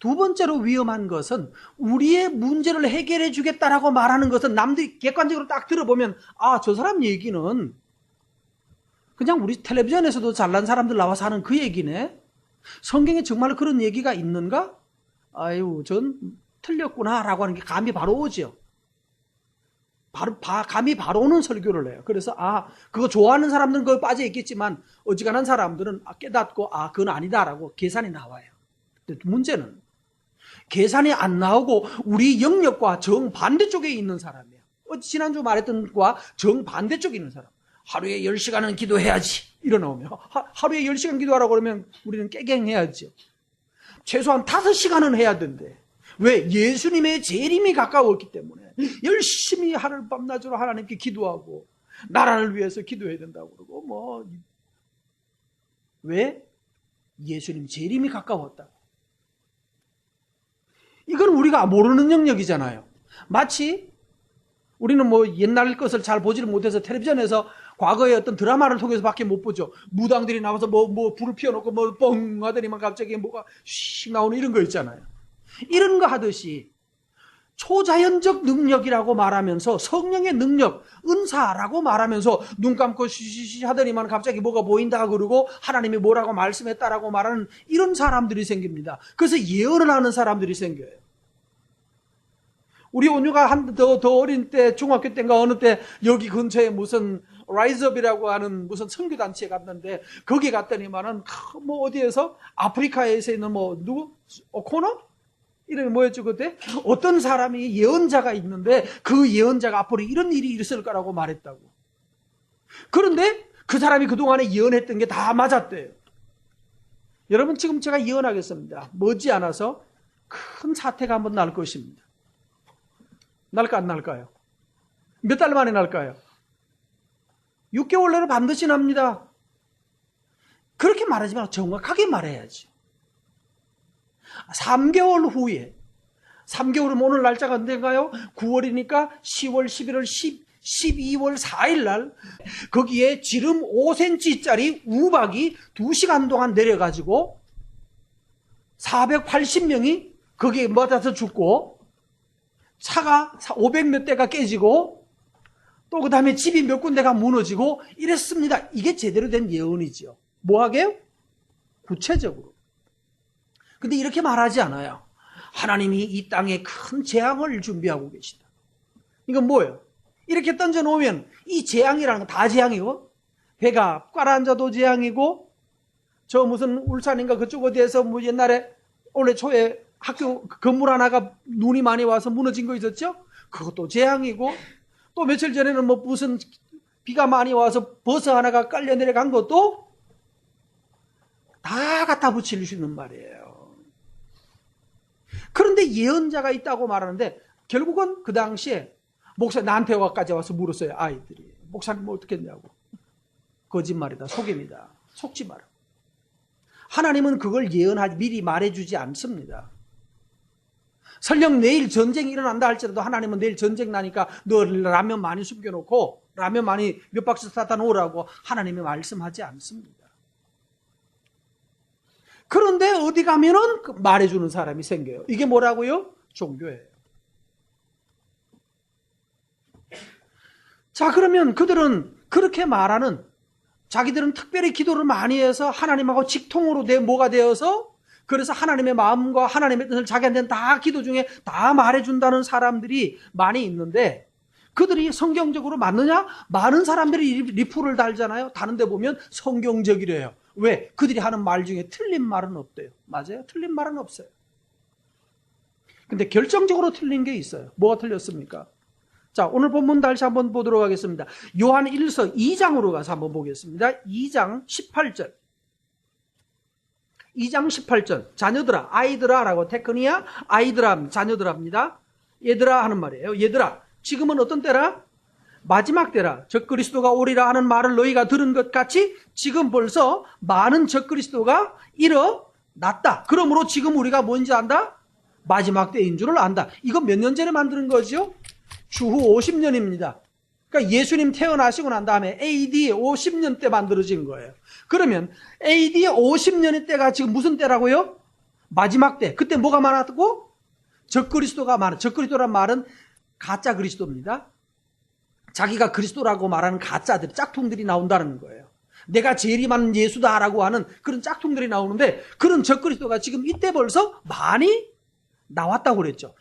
두 번째로 위험한 것은 우리의 문제를 해결해 주겠다라고 말하는 것은 남들이 객관적으로 딱 들어보면 아, 저 사람 얘기는 그냥 우리 텔레비전에서도 잘난 사람들 나와서 하는 그 얘기네. 성경에 정말 그런 얘기가 있는가? 아유, 전 틀렸구나라고 하는 게 감이 바로 오죠. 감이 바로 오는 설교를 해요. 그래서 그거 좋아하는 사람들은 그거 빠져 있겠지만 어지간한 사람들은 깨닫고 그건 아니다라고 계산이 나와요. 근데 문제는 계산이 안 나오고 우리 영역과 정반대쪽에 있는 사람이에요. 지난주 말했던 것과 정반대쪽에 있는 사람. 하루에 10시간은 기도해야지. 일어나오면 하루에 10시간 기도하라고 그러면 우리는 깨갱해야죠. 최소한 5시간은 해야 된대. 왜? 예수님의 재림이 가까웠기 때문에 열심히 하늘 밤낮으로 하나님께 기도하고 나라를 위해서 기도해야 된다고 그러고 왜? 예수님 재림이 가까웠다고. 이건 우리가 모르는 영역이잖아요. 마치 우리는 옛날 것을 잘 보지를 못해서 텔레비전에서 과거의 어떤 드라마를 통해서 밖에 못 보죠. 무당들이 나와서 불을 피워놓고 뻥 하더니만 갑자기 뭐가 씩 나오는 이런 거 있잖아요. 이런 거 하듯이 초자연적 능력이라고 말하면서 성령의 능력, 은사라고 말하면서 눈 감고 쉬쉬쉬 하더니만 갑자기 뭐가 보인다 그러고 하나님이 뭐라고 말씀했다라고 말하는 이런 사람들이 생깁니다. 그래서 예언을 하는 사람들이 생겨요. 우리 온유가 더 어린 때, 중학교 때인가 어느 때 여기 근처에 무슨 라이즈업이라고 하는 무슨 선교단체에 갔는데 거기 갔더니만은 어디에서 아프리카에서 있는 누구? 오코너? 이름이 뭐였죠 그때? 어떤 사람이 예언자가 있는데 그 예언자가 앞으로 이런 일이 있을 거라고 말했다고. 그런데 그 사람이 그동안에 예언했던 게 다 맞았대요. 여러분 지금 제가 예언하겠습니다. 머지않아서 큰 사태가 한번 날 것입니다. 날까 안 날까요? 몇 달 만에 날까요? 6개월 내로 반드시 납니다. 그렇게 말하지 말고 정확하게 말해야지. 3개월 후에 3개월은 오늘 날짜가 언젠가요? 9월이니까 10월, 11월, 12월 4일 날 거기에 지름 5cm짜리 우박이 2시간 동안 내려가지고 480명이 거기에 맞아서 죽고 차가 500몇 대가 깨지고 또 그 다음에 집이 몇 군데가 무너지고 이랬습니다. 이게 제대로 된 예언이지요. 뭐하게요? 구체적으로. 근데 이렇게 말하지 않아요. 하나님이 이 땅에 큰 재앙을 준비하고 계시다. 이건 뭐예요? 이렇게 던져놓으면 이 재앙이라는 건 다 재앙이고 배가 가라앉아도 재앙이고 저 무슨 울산인가 그쪽 어디에서 옛날에 올해 초에 학교 건물 하나가 눈이 많이 와서 무너진 거 있었죠? 그것도 재앙이고 또 며칠 전에는 무슨 비가 많이 와서 버스 하나가 깔려 내려간 것도 다 갖다 붙일 수 있는 말이에요. 그런데 예언자가 있다고 말하는데 결국은 그 당시에 목사 나한테까지 와서 물었어요. 아이들이. 목사님 어떻게 했냐고. 거짓말이다. 속임이다. 속지 마라. 하나님은 그걸 미리 말해주지 않습니다. 설령 내일 전쟁이 일어난다 할지라도 하나님은 내일 전쟁 나니까 너 라면 많이 숨겨놓고 라면 많이 몇 박스 사다 놓으라고 하나님이 말씀하지 않습니다. 그런데 어디 가면은 말해주는 사람이 생겨요. 이게 뭐라고요? 종교예요. 자, 그러면 그들은 그렇게 말하는 자기들은 특별히 기도를 많이 해서 하나님하고 직통으로 뭐가 되어서 그래서 하나님의 마음과 하나님의 뜻을 자기한테는 다 기도 중에 다 말해준다는 사람들이 많이 있는데 그들이 성경적으로 맞느냐? 많은 사람들이 리플을 달잖아요. 다른 데 보면 성경적이래요. 왜? 그들이 하는 말 중에 틀린 말은 없대요. 맞아요? 틀린 말은 없어요. 근데 결정적으로 틀린 게 있어요. 뭐가 틀렸습니까? 자, 오늘 본문 다시 한번 보도록 하겠습니다. 요한 1서 2장으로 가서 한번 보겠습니다. 2장 18절. 2장 18절. 자녀들아, 아이들아 라고 테크니아, 아이들아, 자녀들아입니다. 얘들아 하는 말이에요. 얘들아, 지금은 어떤 때라? 마지막 때라. 적그리스도가 오리라 하는 말을 너희가 들은 것 같이 지금 벌써 많은 적그리스도가 일어났다. 그러므로 지금 우리가 뭔지 안다? 마지막 때인 줄을 안다. 이거 몇 년 전에 만드는 거죠? 주후 50년입니다. 그러니까 예수님 태어나시고 난 다음에 AD 50년 때 만들어진 거예요. 그러면 AD 50년의 때가 지금 무슨 때라고요? 마지막 때. 그때 뭐가 많았고? 적그리스도가 많아. 적그리스도란 말은 가짜 그리스도입니다. 자기가 그리스도라고 말하는 가짜들, 짝퉁들이 나온다는 거예요. 내가 재림하는 예수다라고 하는 그런 짝퉁들이 나오는데, 그런 적그리스도가 지금 이때 벌써 많이 나왔다고 그랬죠.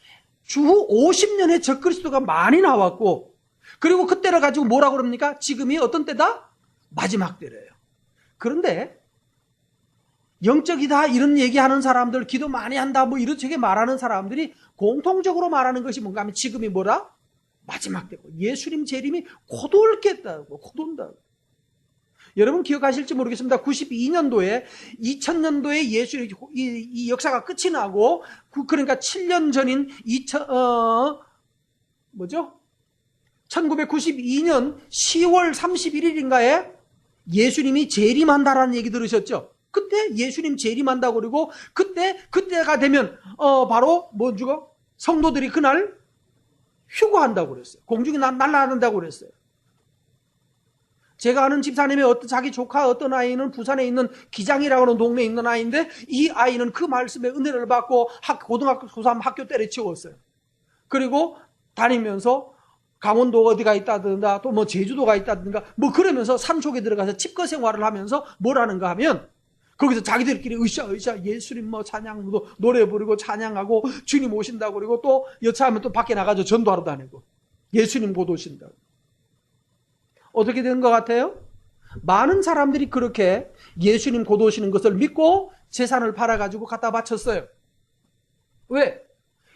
주후 50년에 적그리스도가 많이 나왔고, 그리고 그때를 가지고 뭐라고 그럽니까? 지금이 어떤 때다? 마지막 때래요. 그런데 영적이다 이런 얘기하는 사람들, 기도 많이 한다 뭐 이렇게 말하는 사람들이 공통적으로 말하는 것이 뭔가 하면 지금이 뭐라? 마지막 때고 예수님 재림이 곧 올겠다고, 곧 온다고. 여러분 기억하실지 모르겠습니다. 92년도에 2000년도에 예수님 이 역사가 끝이 나고, 그러니까 7년 전인 1992년 10월 31일인가에 예수님이 재림한다라는 얘기 들으셨죠? 그때 예수님 재림한다고 그러고, 그때가 되면 바로 뭐죠? 성도들이 그날 휴거한다고 그랬어요. 공중에 날아간다고 그랬어요. 제가 아는 집사님의 자기 조카 어떤 아이는 부산에 있는 기장이라고 하는 동네에 있는 아이인데, 이 아이는 그 말씀에 은혜를 받고 고등학교 고3 학교 때려치웠어요. 그리고 다니면서 강원도 어디가 있다든가 또 뭐 제주도가 있다든가 뭐 그러면서 산속에 들어가서 집거 생활을 하면서 뭘 하는가 하면, 거기서 자기들끼리 으쌰 예수님 뭐 찬양도 노래 부르고 찬양하고 주님 오신다고, 그리고 또 여차하면 또 밖에 나가서 전도하러 다니고 예수님 곧 오신다고. 어떻게 된 것 같아요? 많은 사람들이 그렇게 예수님 곧 오시는 것을 믿고 재산을 팔아가지고 갖다 바쳤어요. 왜?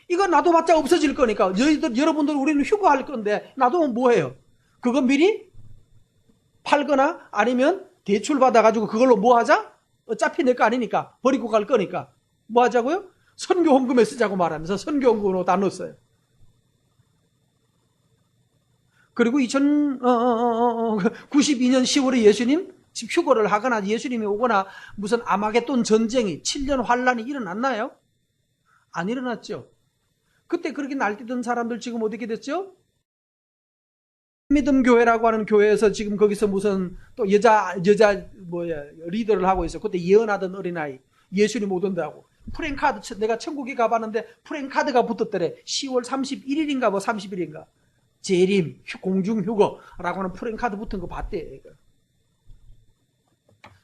이거 놔둬봤자 없어질 거니까. 여러분들 우리는 휴거할 건데 놔두면 뭐해요? 그거 미리 팔거나 아니면 대출 받아가지고 그걸로 뭐 하자? 어차피 내 거 아니니까 버리고 갈 거니까 뭐 하자고요? 선교 헌금에 쓰자고 말하면서 선교 헌금으로 다 넣었어요. 그리고 92년 10월에 예수님 집 휴거를 하거나 예수님이 오거나 무슨 아마겟돈 전쟁이 7년 환란이 일어났나요? 안 일어났죠. 그때 그렇게 날뛰던 사람들 지금 어떻게 됐죠? 믿음 교회라고 하는 교회에서 지금 거기서 무슨 또 여자 리더를 하고 있어요. 그때 예언하던 어린아이 예수님 못 온다고 프랭카드, 내가 천국에 가봤는데 프랭카드가 붙었더래. 10월 31일인가 뭐 30일인가 재림 공중휴거라고 하는 프랭카드 붙은 거 봤대.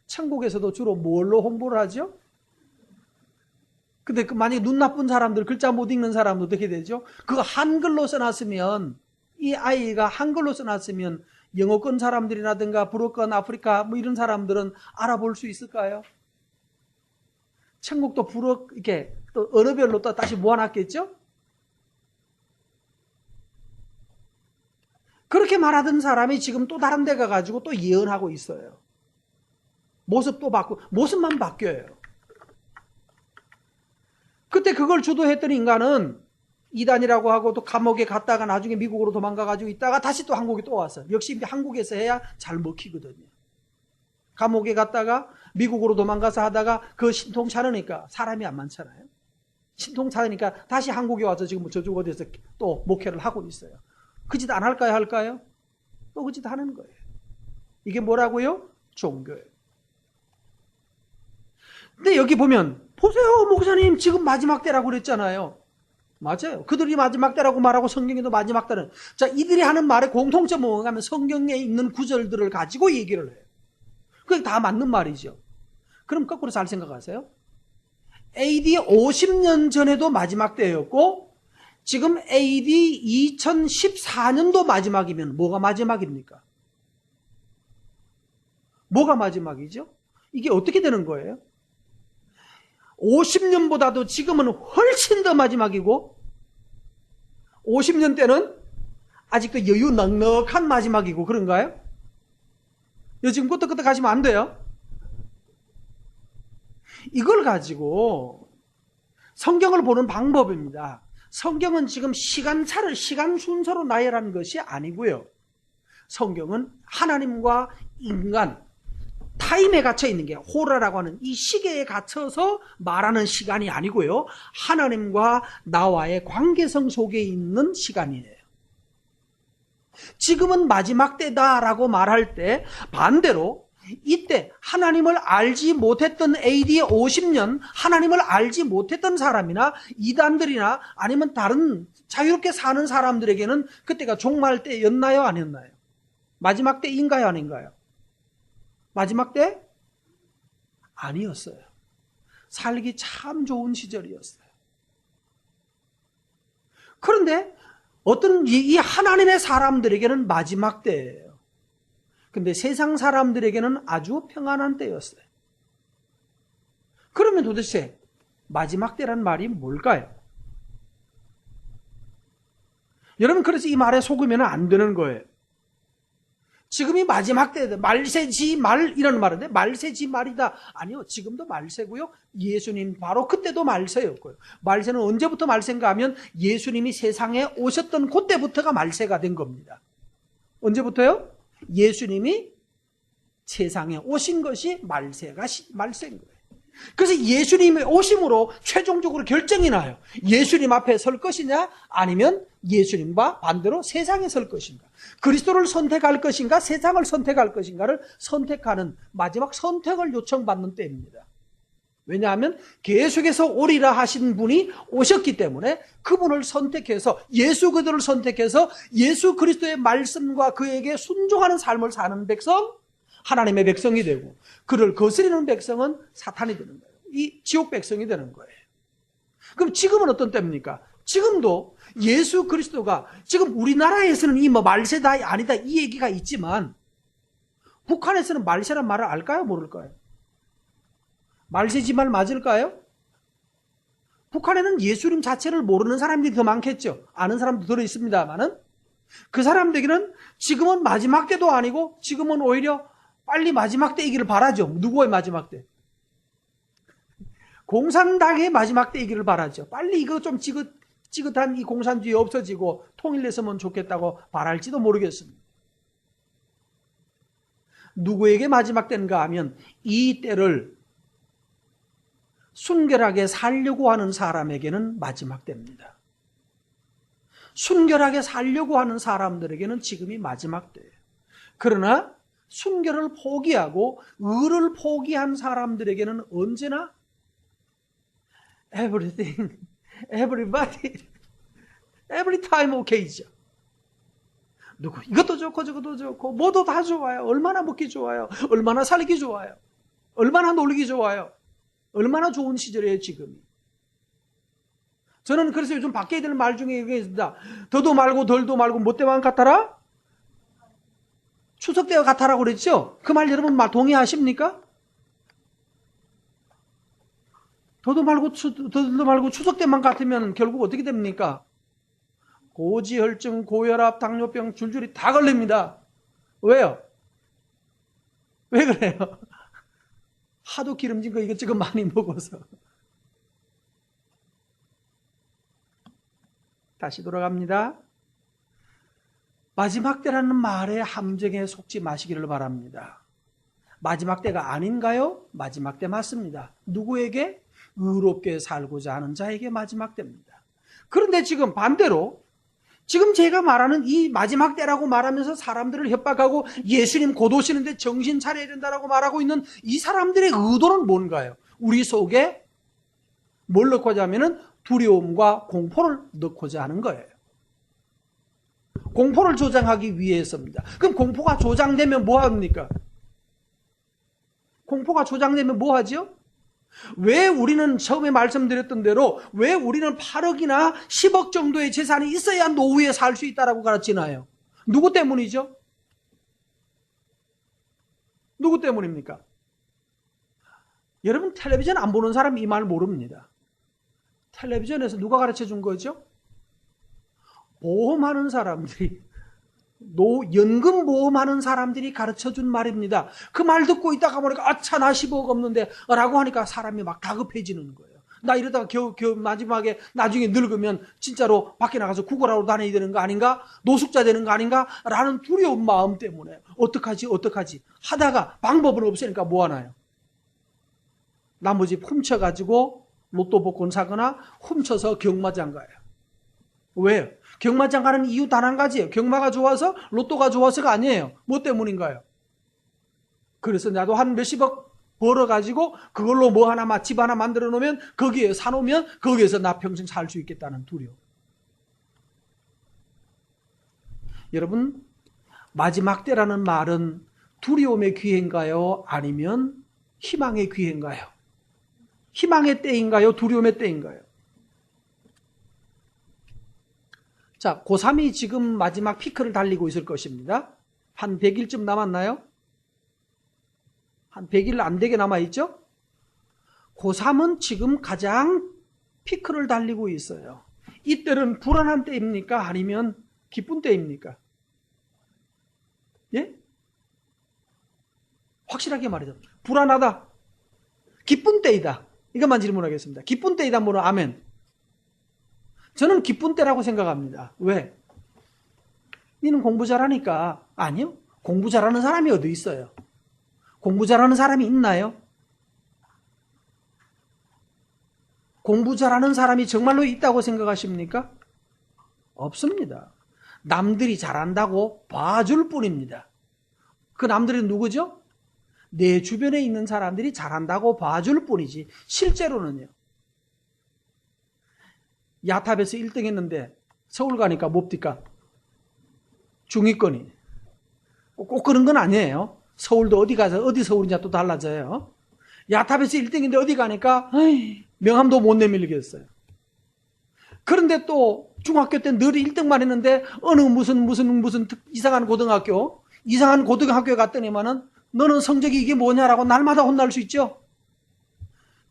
천국에서도 주로 뭘로 홍보를 하죠? 근데 만약에 눈 나쁜 사람들, 글자 못 읽는 사람도 어떻게 되죠? 그거 한글로 써놨으면, 이 아이가 한글로 써놨으면 영어권 사람들이라든가 불어권 아프리카 뭐 이런 사람들은 알아볼 수 있을까요? 천국도 이렇게 또 언어별로 또 다시 모아놨겠죠? 그렇게 말하던 사람이 지금 또 다른 데 가가지고 또 예언하고 있어요. 모습도 바꾸고, 모습만 바뀌어요. 그때 그걸 주도했던 인간은 이단이라고 하고 또 감옥에 갔다가 나중에 미국으로 도망가가지고 있다가 다시 또 한국에 또 왔어요. 역시 한국에서 해야 잘 먹히거든요. 감옥에 갔다가 미국으로 도망가서 하다가 그 신통 차르니까 사람이 안 많잖아요. 신통 차르니까 다시 한국에 와서 지금 저쪽 어디서 또 목회를 하고 있어요. 그 짓 안 할까요? 할까요? 또 그 짓 하는 거예요. 이게 뭐라고요? 종교예요. 근데 여기 보면 보세요, 목사님 지금 마지막 때라고 그랬잖아요. 맞아요. 그들이 마지막 때라고 말하고 성경에도 마지막 때는. 자, 이들이 하는 말의 공통점은 뭔가 하면 성경에 있는 구절들을 가지고 얘기를 해요. 그게 다 맞는 말이죠. 그럼 거꾸로 잘 생각하세요. AD 50년 전에도 마지막 때였고 지금 AD 2014년도 마지막이면 뭐가 마지막입니까? 뭐가 마지막이죠? 이게 어떻게 되는 거예요? 50년보다도 지금은 훨씬 더 마지막이고 50년 때는 아직도 여유 넉넉한 마지막이고 그런가요? 지금 끄떡끄떡 하시면 안 돼요. 이걸 가지고 성경을 보는 방법입니다. 성경은 지금 시간차를 시간 순서로 나열하는 것이 아니고요. 성경은 하나님과 인간 타임에 갇혀 있는 게 호라라고 하는 이 시계에 갇혀서 말하는 시간이 아니고요. 하나님과 나와의 관계성 속에 있는 시간이에요. 지금은 마지막 때다라고 말할 때 반대로 이때 하나님을 알지 못했던 AD 50년 하나님을 알지 못했던 사람이나 이단들이나 아니면 다른 자유롭게 사는 사람들에게는 그때가 종말 때였나요? 아니었나요? 마지막 때인가요? 아닌가요? 마지막 때? 아니었어요. 살기 참 좋은 시절이었어요. 그런데 어떤 이 하나님의 사람들에게는 마지막 때예요. 근데 세상 사람들에게는 아주 평안한 때였어요. 그러면 도대체 마지막 때란 말이 뭘까요? 여러분, 그래서 이 말에 속으면 안 되는 거예요. 지금이 마지막 때다. 말세지 말 이런 말인데 말세지 말이다. 아니요. 지금도 말세고요. 예수님 바로 그때도 말세였고요. 말세는 언제부터 말세인가 하면 예수님이 세상에 오셨던 그때부터가 말세가 된 겁니다. 언제부터요? 예수님이 세상에 오신 것이 말세인 거예요. 그래서 예수님의 오심으로 최종적으로 결정이 나요. 예수님 앞에 설 것이냐 아니면 예수님과 반대로 세상에 설 것인가. 그리스도를 선택할 것인가 세상을 선택할 것인가를 선택하는 마지막 선택을 요청받는 때입니다. 왜냐하면 계속해서 오리라 하신 분이 오셨기 때문에 그분을 선택해서 예수 그리스도를 선택해서 예수 그리스도의 말씀과 그에게 순종하는 삶을 사는 백성, 하나님의 백성이 되고 그를 거스리는 백성은 사탄이 되는 거예요. 이 지옥 백성이 되는 거예요. 그럼 지금은 어떤 때입니까? 지금도 예수 그리스도가 지금 우리나라에서는 이 말세다 아니다 이 얘기가 있지만 북한에서는 말세란 말을 알까요? 모를까요? 말세지 말 맞을까요? 북한에는 예수님 자체를 모르는 사람들이 더 많겠죠. 아는 사람도 들어 있습니다만은 그 사람들에게는 지금은 마지막 때도 아니고 지금은 오히려 빨리 마지막 때이기를 바라죠. 누구의 마지막 때? 공산당의 마지막 때이기를 바라죠. 빨리 이거 좀 찌긋한 이 공산주의 없어지고 통일됐으면 좋겠다고 바랄지도 모르겠습니다. 누구에게 마지막 때인가 하면 이 때를 순결하게 살려고 하는 사람에게는 마지막 때입니다. 순결하게 살려고 하는 사람들에게는 지금이 마지막 때예요. 그러나 순결을 포기하고 의를 포기한 사람들에게는 언제나 everything, everybody, every time okay죠. 누구 이것도 좋고 저것도 좋고 뭐도 다 좋아요. 얼마나 먹기 좋아요. 얼마나 살기 좋아요. 얼마나 놀기 좋아요. 얼마나 좋은 시절이에요 지금이. 저는 그래서 요즘 바뀌어야 되는 말 중에 이게 있습니다. 더도 말고 덜도 말고 뭐 때만 같아라? 추석 때와 같아라고 그랬죠? 그 말 여러분 동의하십니까? 더도 말고 추석 때만 같으면 결국 어떻게 됩니까? 고지혈증, 고혈압, 당뇨병 줄줄이 다 걸립니다. 왜요? 왜 그래요? 하도 기름진 거 이것저것 많이 먹어서. 다시 돌아갑니다. 마지막 때라는 말의 함정에 속지 마시기를 바랍니다. 마지막 때가 아닌가요? 마지막 때 맞습니다. 누구에게? 의롭게 살고자 하는 자에게 마지막 때입니다. 그런데 지금 반대로 지금 제가 말하는 이 마지막 때라고 말하면서 사람들을 협박하고 예수님 곧 오시는데 정신 차려야 된다라고 말하고 있는 이 사람들의 의도는 뭔가요? 우리 속에 뭘 넣고자 하면은 두려움과 공포를 넣고자 하는 거예요. 공포를 조장하기 위해서입니다. 그럼 공포가 조장되면 뭐 합니까? 공포가 조장되면 뭐 하죠? 왜 우리는 처음에 말씀드렸던 대로 왜 우리는 8억이나 10억 정도의 재산이 있어야 노후에 살 수 있다라고 가르치나요? 누구 때문이죠? 누구 때문입니까? 여러분 텔레비전 안 보는 사람 이 말 모릅니다. 텔레비전에서 누가 가르쳐 준 거죠? 보험하는 사람들이 연금 보험하는 사람들이 가르쳐준 말입니다. 그 말 듣고 있다가 보니까 아차 나 10억 없는데 라고 하니까 사람이 막 다급해지는 거예요. 나 이러다가 겨우 마지막에 나중에 늙으면 진짜로 밖에 나가서 구걸하러 다녀야 되는 거 아닌가? 노숙자 되는 거 아닌가? 라는 두려운 마음 때문에 어떡하지 하다가 방법은 없으니까 뭐 하나요? 나머지 훔쳐가지고 로또 복권 사거나 훔쳐서 경마장 가요. 왜요? 경마장 가는 이유 단 한 가지예요. 경마가 좋아서 로또가 좋아서가 아니에요. 뭐 때문인가요? 그래서 나도 한 몇십억 벌어가지고 그걸로 뭐 하나, 집 하나 만들어 놓으면 거기에 사놓으면 거기에서 나 평생 살 수 있겠다는 두려움. 여러분, 마지막 때라는 말은 두려움의 기회인가요? 아니면 희망의 기회인가요? 희망의 때인가요? 두려움의 때인가요? 자, 고3이 지금 마지막 피크를 달리고 있을 것입니다. 한 100일쯤 남았나요? 한 100일 안 되게 남아있죠? 고3은 지금 가장 피크를 달리고 있어요. 이때는 불안한 때입니까? 아니면 기쁜 때입니까? 예? 확실하게 말해서 불안하다. 기쁜 때이다. 이것만 질문하겠습니다. 기쁜 때이다. 뭐는 아멘. 저는 기쁜 때라고 생각합니다. 왜? 니는 공부 잘하니까. 아니요. 공부 잘하는 사람이 어디 있어요? 공부 잘하는 사람이 있나요? 공부 잘하는 사람이 정말로 있다고 생각하십니까? 없습니다. 남들이 잘한다고 봐줄 뿐입니다. 그 남들은 누구죠? 내 주변에 있는 사람들이 잘한다고 봐줄 뿐이지 실제로는요. 야탑에서 1등 했는데 서울 가니까 뭡니까? 중위권이. 꼭 그런 건 아니에요. 서울도 어디 가서 어디 서울이냐 또 달라져요. 야탑에서 1등인데 어디 가니까 명함도 못 내밀겠어요. 그런데 또 중학교 때 늘 1등만 했는데 어느 무슨 이상한 고등학교에 갔더니만은 너는 성적이 이게 뭐냐라고 날마다 혼날 수 있죠.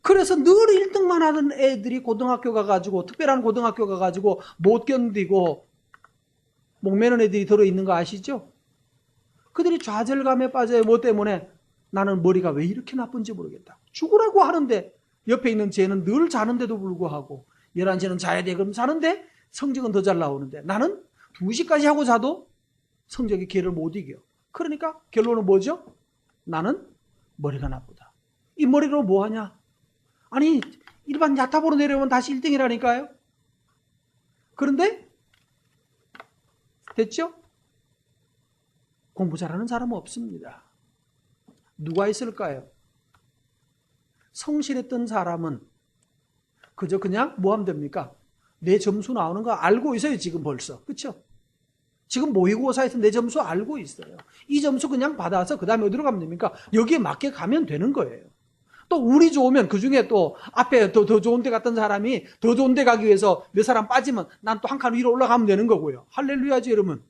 그래서 늘 1등만 하던 애들이 고등학교 가가지고 특별한 고등학교 가가지고 못 견디고 목매는 애들이 들어있는 거 아시죠? 그들이 좌절감에 빠져요. 뭐 때문에? 나는 머리가 왜 이렇게 나쁜지 모르겠다. 죽으라고 하는데 옆에 있는 쟤는 늘 자는데도 불구하고 11시는 자야 돼. 그럼 자는데 성적은 더 잘 나오는데 나는 2시까지 하고 자도 성적이 걔를 못 이겨. 그러니까 결론은 뭐죠? 나는 머리가 나쁘다. 이 머리로 뭐 하냐? 아니 일반 야탑으로 내려오면 다시 1등이라니까요. 그런데 됐죠? 공부 잘하는 사람은 없습니다. 누가 있을까요? 성실했던 사람은 그저 그냥 뭐 하면 됩니까? 내 점수 나오는 거 알고 있어요. 지금 벌써. 그렇죠? 지금 모의고사에서 내 점수 알고 있어요. 이 점수 그냥 받아서 그 다음에 어디로 가면 됩니까? 여기에 맞게 가면 되는 거예요. 또 운이 좋으면 그중에 또 앞에 더 좋은 데 갔던 사람이 더 좋은 데 가기 위해서 몇 사람 빠지면 난 또 한 칸 위로 올라가면 되는 거고요. 할렐루야지 여러분.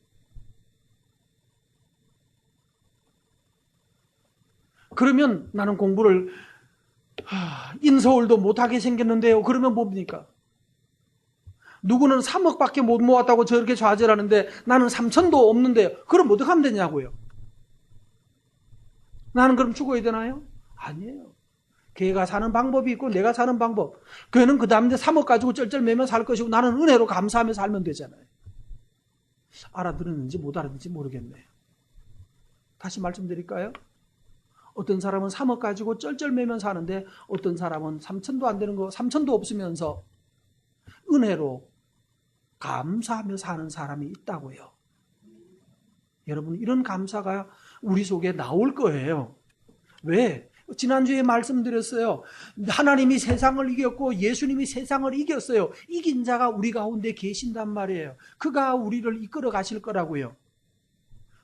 그러면 나는 공부를 인서울도 못하게 생겼는데요. 그러면 뭡니까? 누구는 3억밖에 못 모았다고 저렇게 좌절하는데 나는 3천도 없는데요. 그럼 어떻게 하면 되냐고요? 나는 그럼 죽어야 되나요? 아니에요. 걔가 사는 방법이 있고 내가 사는 방법. 걔는 그 다음에 3억 가지고 쩔쩔매며 살 것이고 나는 은혜로 감사하며 살면 되잖아요. 알아들었는지 못 알아듣는지 모르겠네요. 다시 말씀드릴까요? 어떤 사람은 3억 가지고 쩔쩔매며 사는데 어떤 사람은 3천도 안 되는 거, 3천도 없으면서 은혜로 감사하며 사는 사람이 있다고요. 여러분, 이런 감사가 우리 속에 나올 거예요. 왜? 지난주에 말씀드렸어요. 하나님이 세상을 이겼고 예수님이 세상을 이겼어요. 이긴 자가 우리 가운데 계신단 말이에요. 그가 우리를 이끌어 가실 거라고요.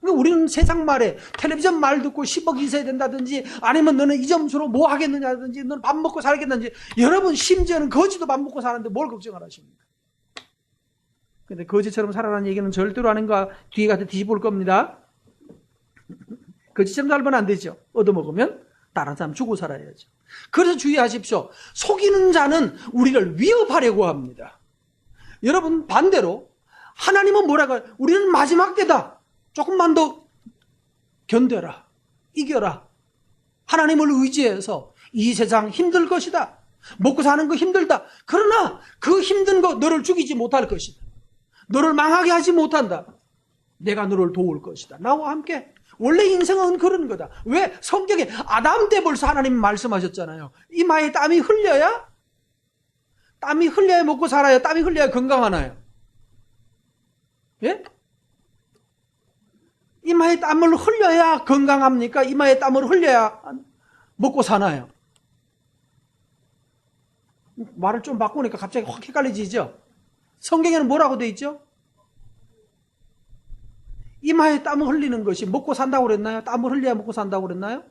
우리는 세상 말에 텔레비전 말 듣고 10억 있어야 된다든지 아니면 너는 이 점수로 뭐 하겠느냐든지 너는 밥 먹고 살겠다든지 여러분 심지어는 거지도 밥 먹고 사는데 뭘 걱정을 하십니까? 근데 거지처럼 살아라는 얘기는 절대로 아닌 거 뒤에 가서 뒤집을 겁니다. 거지처럼 살면 안 되죠. 얻어먹으면 다른 사람 주고 살아야죠. 그래서 주의하십시오. 속이는 자는 우리를 위협하려고 합니다. 여러분 반대로 하나님은 뭐라고 해요? 우리는 마지막 때다. 조금만 더 견뎌라. 이겨라. 하나님을 의지해서 이 세상 힘들 것이다. 먹고 사는 거 힘들다. 그러나 그 힘든 거 너를 죽이지 못할 것이다. 너를 망하게 하지 못한다. 내가 너를 도울 것이다. 나와 함께. 원래 인생은 그런 거다. 왜? 성경에 아담 때 벌써 하나님이 말씀하셨잖아요. 이마에 땀이 흘려야 먹고 살아야 땀이 흘려야 건강하나요? 예? 이마에 땀을 흘려야 건강합니까? 이마에 땀을 흘려야 먹고 사나요? 말을 좀 바꾸니까 갑자기 확 헷갈리지죠? 성경에는 뭐라고 돼 있죠? 이마에 땀을 흘리는 것이 먹고 산다고 그랬나요? 땀을 흘려야 먹고 산다고 그랬나요?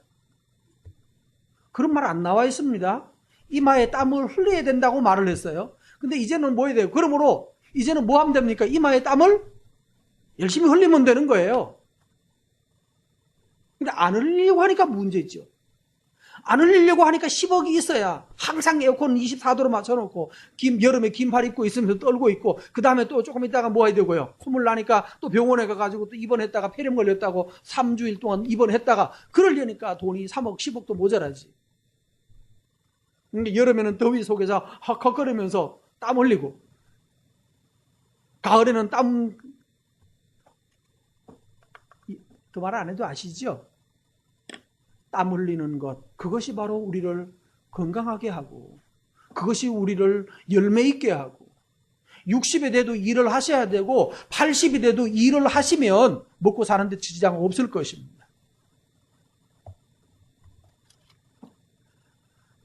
그런 말 안 나와 있습니다. 이마에 땀을 흘려야 된다고 말을 했어요. 근데 이제는 뭐 해야 돼요? 그러므로 이제는 뭐 하면 됩니까? 이마에 땀을 열심히 흘리면 되는 거예요. 근데 안 흘리려고 하니까 문제죠. 안 흘리려고 하니까 10억이 있어야 항상 에어컨 24도로 맞춰놓고 여름에 긴팔 입고 있으면서 떨고 있고 그 다음에 또 조금 있다가 뭐 해야 되고요. 콧물 나니까 또 병원에 가가지고 또 입원했다가 폐렴 걸렸다고 3주일 동안 입원했다가 그러려니까 돈이 3억 10억도 모자라지. 근데 여름에는 더위 속에서 헉헉거리면서 땀 흘리고 가을에는 땀 그 말 안 해도 아시죠? 땀 흘리는 것, 그것이 바로 우리를 건강하게 하고 그것이 우리를 열매 있게 하고 60이 돼도 일을 하셔야 되고 80이 돼도 일을 하시면 먹고 사는데 지장 없을 것입니다.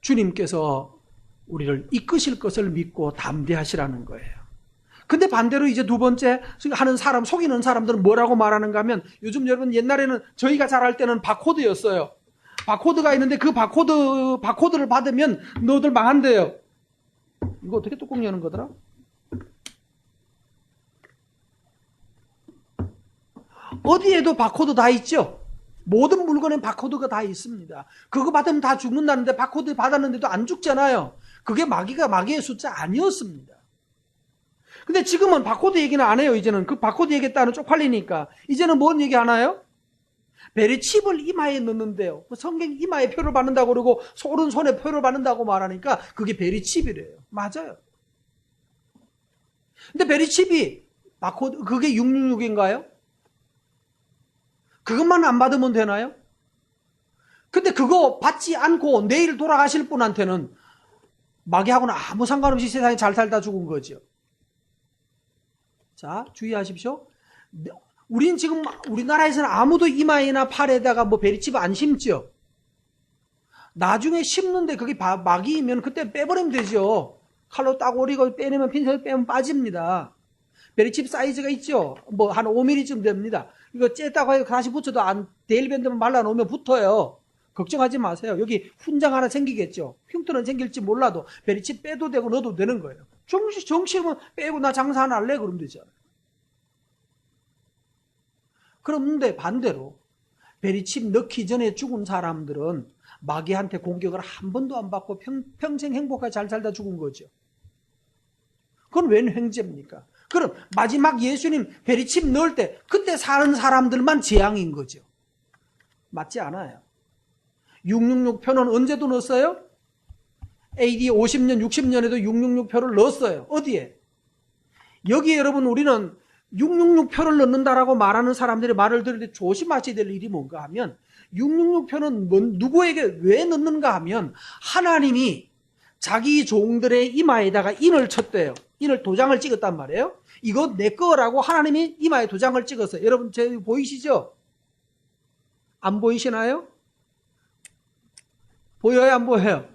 주님께서 우리를 이끄실 것을 믿고 담대하시라는 거예요. 근데 반대로 이제 두 번째 하는 사람, 속이는 사람들은 뭐라고 말하는가 하면 요즘 여러분 옛날에는 저희가 잘할 때는 바코드였어요. 바코드가 있는데 그 바코드를 받으면 너들 망한대요. 이거 어떻게 뚜껑 여는 거더라? 어디에도 바코드 다 있죠? 모든 물건엔 바코드가 다 있습니다. 그거 받으면 다 죽는다는데 바코드 받았는데도 안 죽잖아요. 그게 마귀의 숫자 아니었습니다. 근데 지금은 바코드 얘기는 안 해요. 이제는 그 바코드 얘기했다는 쪽팔리니까 이제는 뭔 얘기 하나요? 베리칩을 이마에 넣는데요. 성경 이마에 표를 받는다고 그러고 오른손에 표를 받는다고 말하니까 그게 베리칩이래요. 맞아요. 근데 베리칩이 바코드 그게 666인가요? 그것만 안 받으면 되나요? 근데 그거 받지 않고 내일 돌아가실 분한테는 마귀하고는 아무 상관없이 세상에 잘 살다 죽은 거죠. 자, 주의하십시오. 우린 지금 우리나라에서는 아무도 이마에나 팔에다가 뭐 베리칩 안 심죠. 나중에 심는데 그게 마귀이면 그때 빼버리면 되죠. 칼로 딱 오리고 빼내면 핀셋 빼면 빠집니다. 베리칩 사이즈가 있죠. 뭐 한 5mm쯤 됩니다. 이거 쬐다고 해서 다시 붙여도 데일밴드만 발라놓으면 붙어요. 걱정하지 마세요. 여기 훈장 하나 생기겠죠. 흉터는 생길지 몰라도 베리칩 빼도 되고 넣어도 되는 거예요. 정치면 빼고 나 장사 하나 할래? 그러면 되잖아요. 그런데 반대로 베리칩 넣기 전에 죽은 사람들은 마귀한테 공격을 한 번도 안 받고 평생 행복하게 잘 살다 죽은 거죠. 그건 웬 횡재입니까? 그럼 마지막 예수님 베리칩 넣을 때 그때 사는 사람들만 재앙인 거죠. 맞지 않아요. 666표는 언제도 넣었어요? AD 50년, 60년에도 666표를 넣었어요. 어디에? 여기 여러분 우리는 666표를 넣는다라고 말하는 사람들이 말을 들을 때 조심하셔야 될 일이 뭔가 하면 666표는 누구에게 왜 넣는가 하면 하나님이 자기 종들의 이마에다가 인을 쳤대요. 인을 도장을 찍었단 말이에요. 이거 내 거라고 하나님이 이마에 도장을 찍었어요. 여러분 제 보이시죠? 안 보이시나요? 보여요? 안 보여요?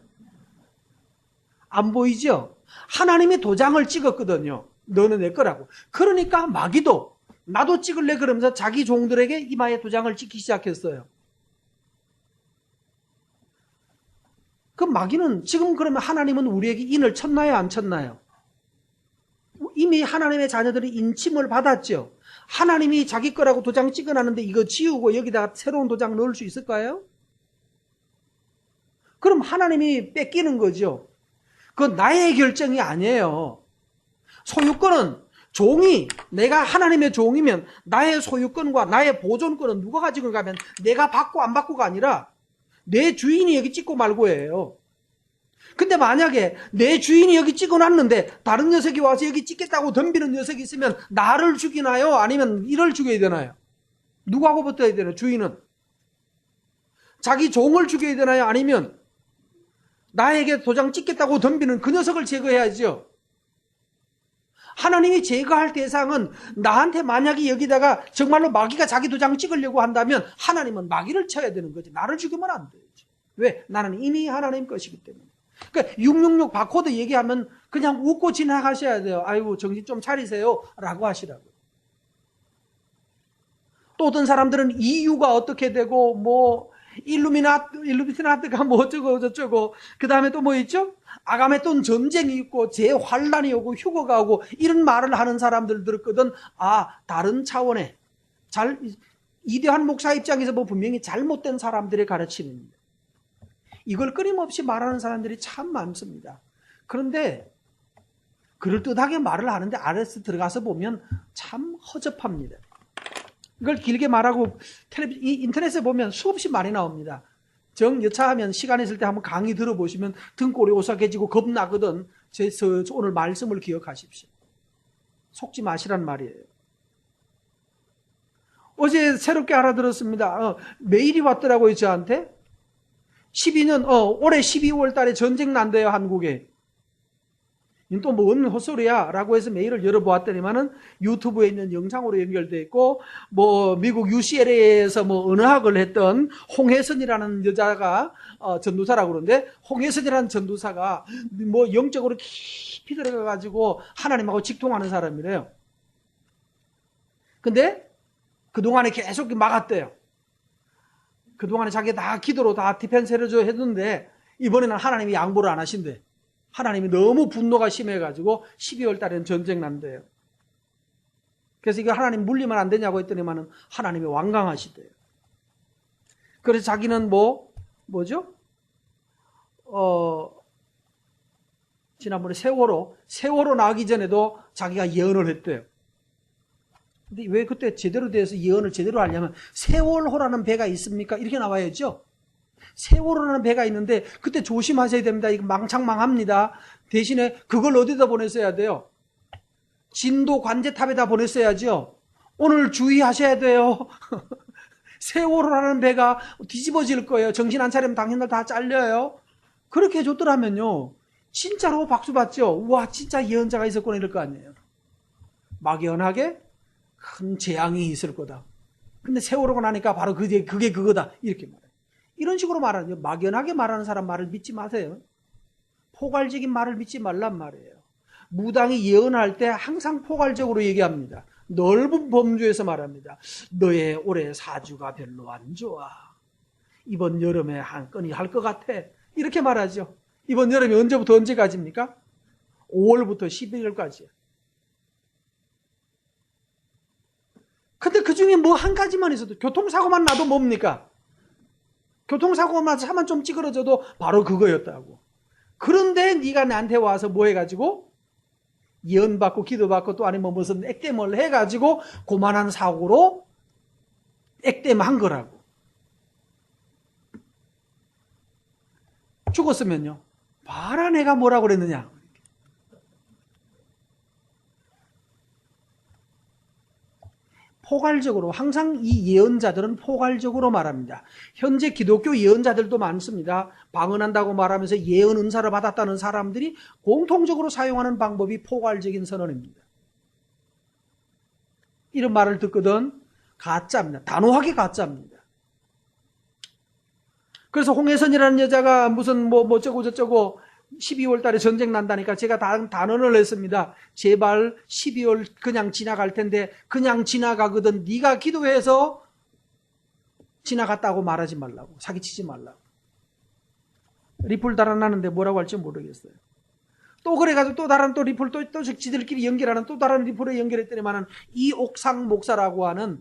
안 보이죠? 하나님이 도장을 찍었거든요. 너는 내 거라고. 그러니까 마귀도 나도 찍을래 그러면서 자기 종들에게 이마에 도장을 찍기 시작했어요. 그럼 마귀는 지금 그러면 하나님은 우리에게 인을 쳤나요? 안 쳤나요? 이미 하나님의 자녀들이 인침을 받았죠. 하나님이 자기 거라고 도장 찍어놨는데 이거 지우고 여기다가 새로운 도장 넣을 수 있을까요? 그럼 하나님이 뺏기는 거죠. 그건 나의 결정이 아니에요. 소유권은 종이 내가 하나님의 종이면 나의 소유권과 나의 보존권은 누가 가지고 가면 내가 받고 안 받고가 아니라 내 주인이 여기 찍고 말고예요. 근데 만약에 내 주인이 여기 찍어놨는데 다른 녀석이 와서 여기 찍겠다고 덤비는 녀석이 있으면 나를 죽이나요? 아니면 이를 죽여야 되나요? 누구하고 붙어야 되나요? 주인은 자기 종을 죽여야 되나요? 아니면 나에게 도장 찍겠다고 덤비는 그 녀석을 제거해야죠. 하나님이 제거할 대상은 나한테 만약에 여기다가 정말로 마귀가 자기 도장 찍으려고 한다면 하나님은 마귀를 쳐야 되는 거지. 나를 죽이면 안 되지. 왜? 나는 이미 하나님 것이기 때문에. 그러니까 666 바코드 얘기하면 그냥 웃고 지나가셔야 돼요. 아이고 정신 좀 차리세요 라고 하시라고요. 또 어떤 사람들은 EU가 어떻게 되고 뭐 일루미나트가 뭐 어쩌고 저쩌고 그 다음에 또 뭐 있죠? 아가메돈 전쟁이 있고 재환란이 오고 휴거가 오고 이런 말을 하는 사람들 들었거든. 아, 다른 차원의 이대한 목사 입장에서 뭐 분명히 잘못된 사람들의 가르침입니다. 이걸 끊임없이 말하는 사람들이 참 많습니다. 그런데 그럴듯하게 말을 하는데 아래서 들어가서 보면 참 허접합니다. 이걸 길게 말하고 인터넷에 보면 수없이 많이 나옵니다. 정여차하면 시간 있을 때 한번 강의 들어보시면 등골이 오싹해지고 겁나거든. 오늘 말씀을 기억하십시오. 속지 마시란 말이에요. 어제 새롭게 알아들었습니다. 메일이 왔더라고요, 저한테. 12년, 올해 12월 달에 전쟁 난대요, 한국에. 또 뭔 헛소리야 라고 해서 메일을 열어보았더니만은 유튜브에 있는 영상으로 연결되어 있고, 뭐 미국 UCLA에서 뭐 언어학을 했던 홍혜선이라는 여자가 전도사라고 그러는데, 홍혜선이라는 전도사가 뭐 영적으로 깊이 들어가가지고 하나님하고 직통하는 사람이래요. 근데 그동안에 계속 막았대요. 그동안에 자기가 다 기도로 다 디펜스를 했는데 이번에는 하나님이 양보를 안 하신대. 하나님이 너무 분노가 심해가지고 12월 달에는 전쟁 난대요. 그래서 이거 하나님 물리면 안 되냐고 했더니만은 하나님이 완강하시대요. 그래서 자기는 뭐죠? 지난번에 세월호 나기 전에도 자기가 예언을 했대요. 근데 왜 그때 제대로 돼서 예언을 제대로 하려면 세월호라는 배가 있습니까? 이렇게 나와야죠. 세월호라는 배가 있는데 그때 조심하셔야 됩니다. 이거 망창망합니다. 대신에 그걸 어디다 보냈어야 돼요? 진도 관제탑에다 보냈어야죠. 오늘 주의하셔야 돼요. 세월호라는 배가 뒤집어질 거예요. 정신 안 차리면 당신들 다 잘려요. 그렇게 해줬더라면요, 진짜로 박수 받죠. 우와, 진짜 예언자가 있었구나 이럴 거 아니에요. 막연하게 큰 재앙이 있을 거다. 근데 세월호가 나니까 바로 그게 그거다 이렇게 말해요. 이런 식으로 말하는, 막연하게 말하는 사람 말을 믿지 마세요. 포괄적인 말을 믿지 말란 말이에요. 무당이 예언할 때 항상 포괄적으로 얘기합니다. 넓은 범주에서 말합니다. 너의 올해 사주가 별로 안 좋아. 이번 여름에 한 건이 할 것 같아. 이렇게 말하죠. 이번 여름이 언제부터 언제까지입니까? 5월부터 11월까지요. 근데 그 중에 뭐 한 가지만 있어도, 교통사고만 나도 뭡니까? 교통사고만 차만 좀 찌그러져도 바로 그거였다고. 그런데 네가 나한테 와서 뭐 해가지고 예언받고 기도받고 또 아니면 무슨 액땜을 해가지고 고만한 사고로 액땜한 거라고. 죽었으면요, 봐라 내가 뭐라고 그랬느냐. 포괄적으로, 항상 이 예언자들은 포괄적으로 말합니다. 현재 기독교 예언자들도 많습니다. 방언한다고 말하면서 예언 은사를 받았다는 사람들이 공통적으로 사용하는 방법이 포괄적인 선언입니다. 이런 말을 듣거든 가짜입니다. 단호하게 가짜입니다. 그래서 홍혜선이라는 여자가 무슨 뭐 어쩌고 저쩌고 12월 달에 전쟁 난다니까 제가 단언을 했습니다. 제발 12월 그냥 지나갈 텐데 그냥 지나가거든 네가 기도해서 지나갔다고 말하지 말라고, 사기치지 말라고. 리플 달아나는데 뭐라고 할지 모르겠어요. 또 그래가지고 또 다른 또 리플 또 지들끼리 연결하는 또 다른 리플에 연결했더니만은 이옥상 목사라고 하는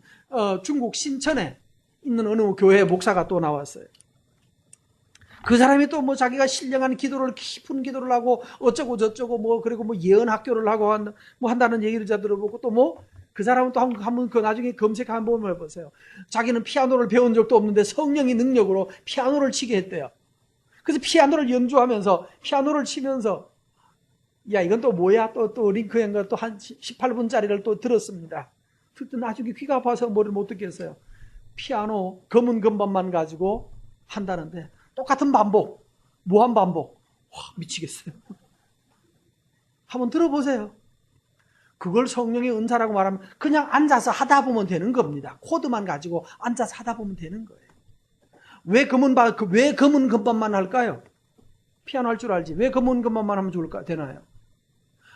중국 신천에 있는 어느 교회 목사가 또 나왔어요. 그 사람이 또 뭐 자기가 신령한 기도를, 깊은 기도를 하고 어쩌고 저쩌고 뭐 그리고 뭐 예언 학교를 하고 한다는 얘기를 들어보고 또 뭐 그 사람은 또 한번 그 나중에 검색 한번 해보세요. 자기는 피아노를 배운 적도 없는데 성령의 능력으로 피아노를 치게 했대요. 그래서 피아노를 연주하면서 피아노를 치면서 야 이건 또 뭐야 또 링크한 또 한 18분짜리를 또 들었습니다. 그때 나중에 귀가 아파서 뭐를 못 듣겠어요. 피아노 검은 건반만 가지고 한다는데 똑같은 반복, 무한 반복. 와, 미치겠어요. 한번 들어보세요. 그걸 성령의 은사라고 말하면 그냥 앉아서 하다 보면 되는 겁니다. 코드만 가지고 앉아서 하다 보면 되는 거예요. 왜 검은 금반만 할까요? 피아노 할 줄 알지. 왜 검은 금반만 하면 되나요?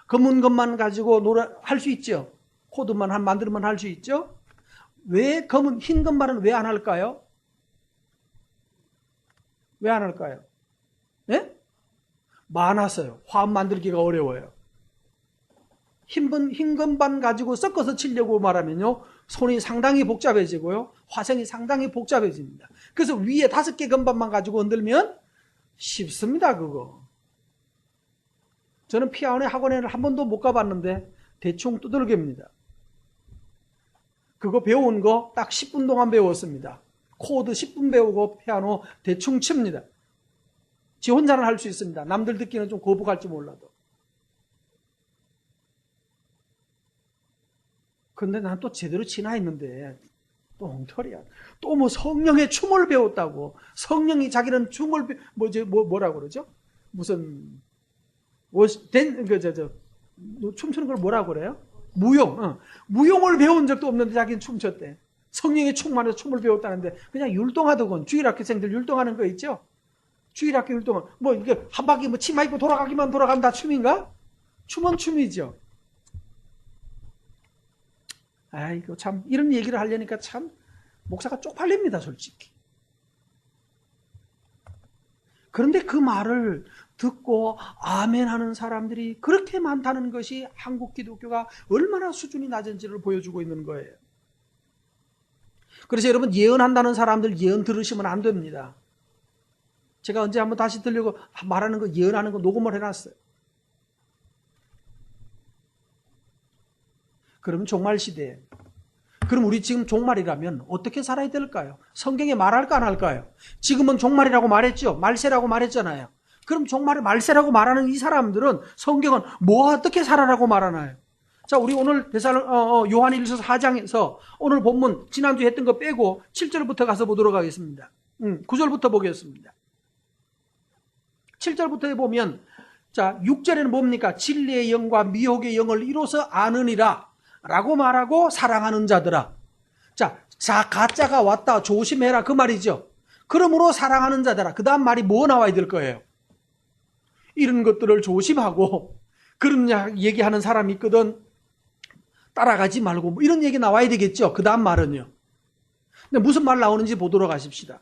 검은 금만 가지고 할 수 있죠. 코드만 만들면 할 수 있죠. 왜 흰 금반은 왜 안 할까요? 왜 안 할까요? 네? 많았어요. 화음 만들기가 어려워요. 흰 금반 가지고 섞어서 치려고 말하면요, 손이 상당히 복잡해지고요, 화성이 상당히 복잡해집니다. 그래서 위에 5개 금반만 가지고 흔들면 쉽습니다, 그거. 저는 피아노 학원에는 한 번도 못 가봤는데 대충 두들깁니다. 그거 배운 거 딱 10분 동안 배웠습니다. 코드 10분 배우고 피아노 대충 칩니다. 지 혼자는 할 수 있습니다. 남들 듣기는 좀 거북할지 몰라도. 근데 난 또 제대로 치나 했는데 또 엉터리야. 또 뭐 성령의 춤을 배웠다고. 성령이 자기는 춤을 뭐라고 그러죠? 무슨 춤추는 걸 뭐라고 그래요? 무용. 무용을 배운 적도 없는데 자기는 춤췄대. 성령의 충만해서 춤을 배웠다는데 그냥 율동하더군. 주일학교생들 율동하는 거 있죠? 주일학교 율동은 뭐 이게 한 바퀴 뭐 치마 입고 돌아가기만 돌아가면 다 춤인가? 춤은 춤이죠. 아이고 참 이런 얘기를 하려니까 참 목사가 쪽팔립니다, 솔직히. 그런데 그 말을 듣고 아멘 하는 사람들이 그렇게 많다는 것이 한국 기독교가 얼마나 수준이 낮은지를 보여주고 있는 거예요. 그래서 여러분, 예언한다는 사람들 예언 들으시면 안 됩니다. 제가 언제 한번 다시 들려고 말하는 거, 예언하는 거 녹음을 해놨어요. 그러면 종말 시대에, 그럼 우리 지금 종말이라면 어떻게 살아야 될까요? 성경에 말할까 안 할까요? 지금은 종말이라고 말했죠. 말세라고 말했잖아요. 그럼 종말에 말세라고 말하는 이 사람들은 성경은 뭐 어떻게 살아라고 말하나요? 자, 우리 오늘 요한일서 4장에서 오늘 본문 지난주에 했던 거 빼고 7절부터 가서 보도록 하겠습니다. 9절부터 보겠습니다. 7절부터 보면, 자, 6절에는 뭡니까? 진리의 영과 미혹의 영을 이로써 아느니라 라고 말하고, 사랑하는 자들아. 자, 가짜가 왔다 조심해라 그 말이죠. 그러므로 사랑하는 자들아. 그 다음 말이 뭐 나와야 될 거예요? 이런 것들을 조심하고, 그런 얘기하는 사람이 있거든. 따라가지 말고, 뭐 이런 얘기 나와야 되겠죠. 그 다음 말은요. 근데 무슨 말 나오는지 보도록 하십시다.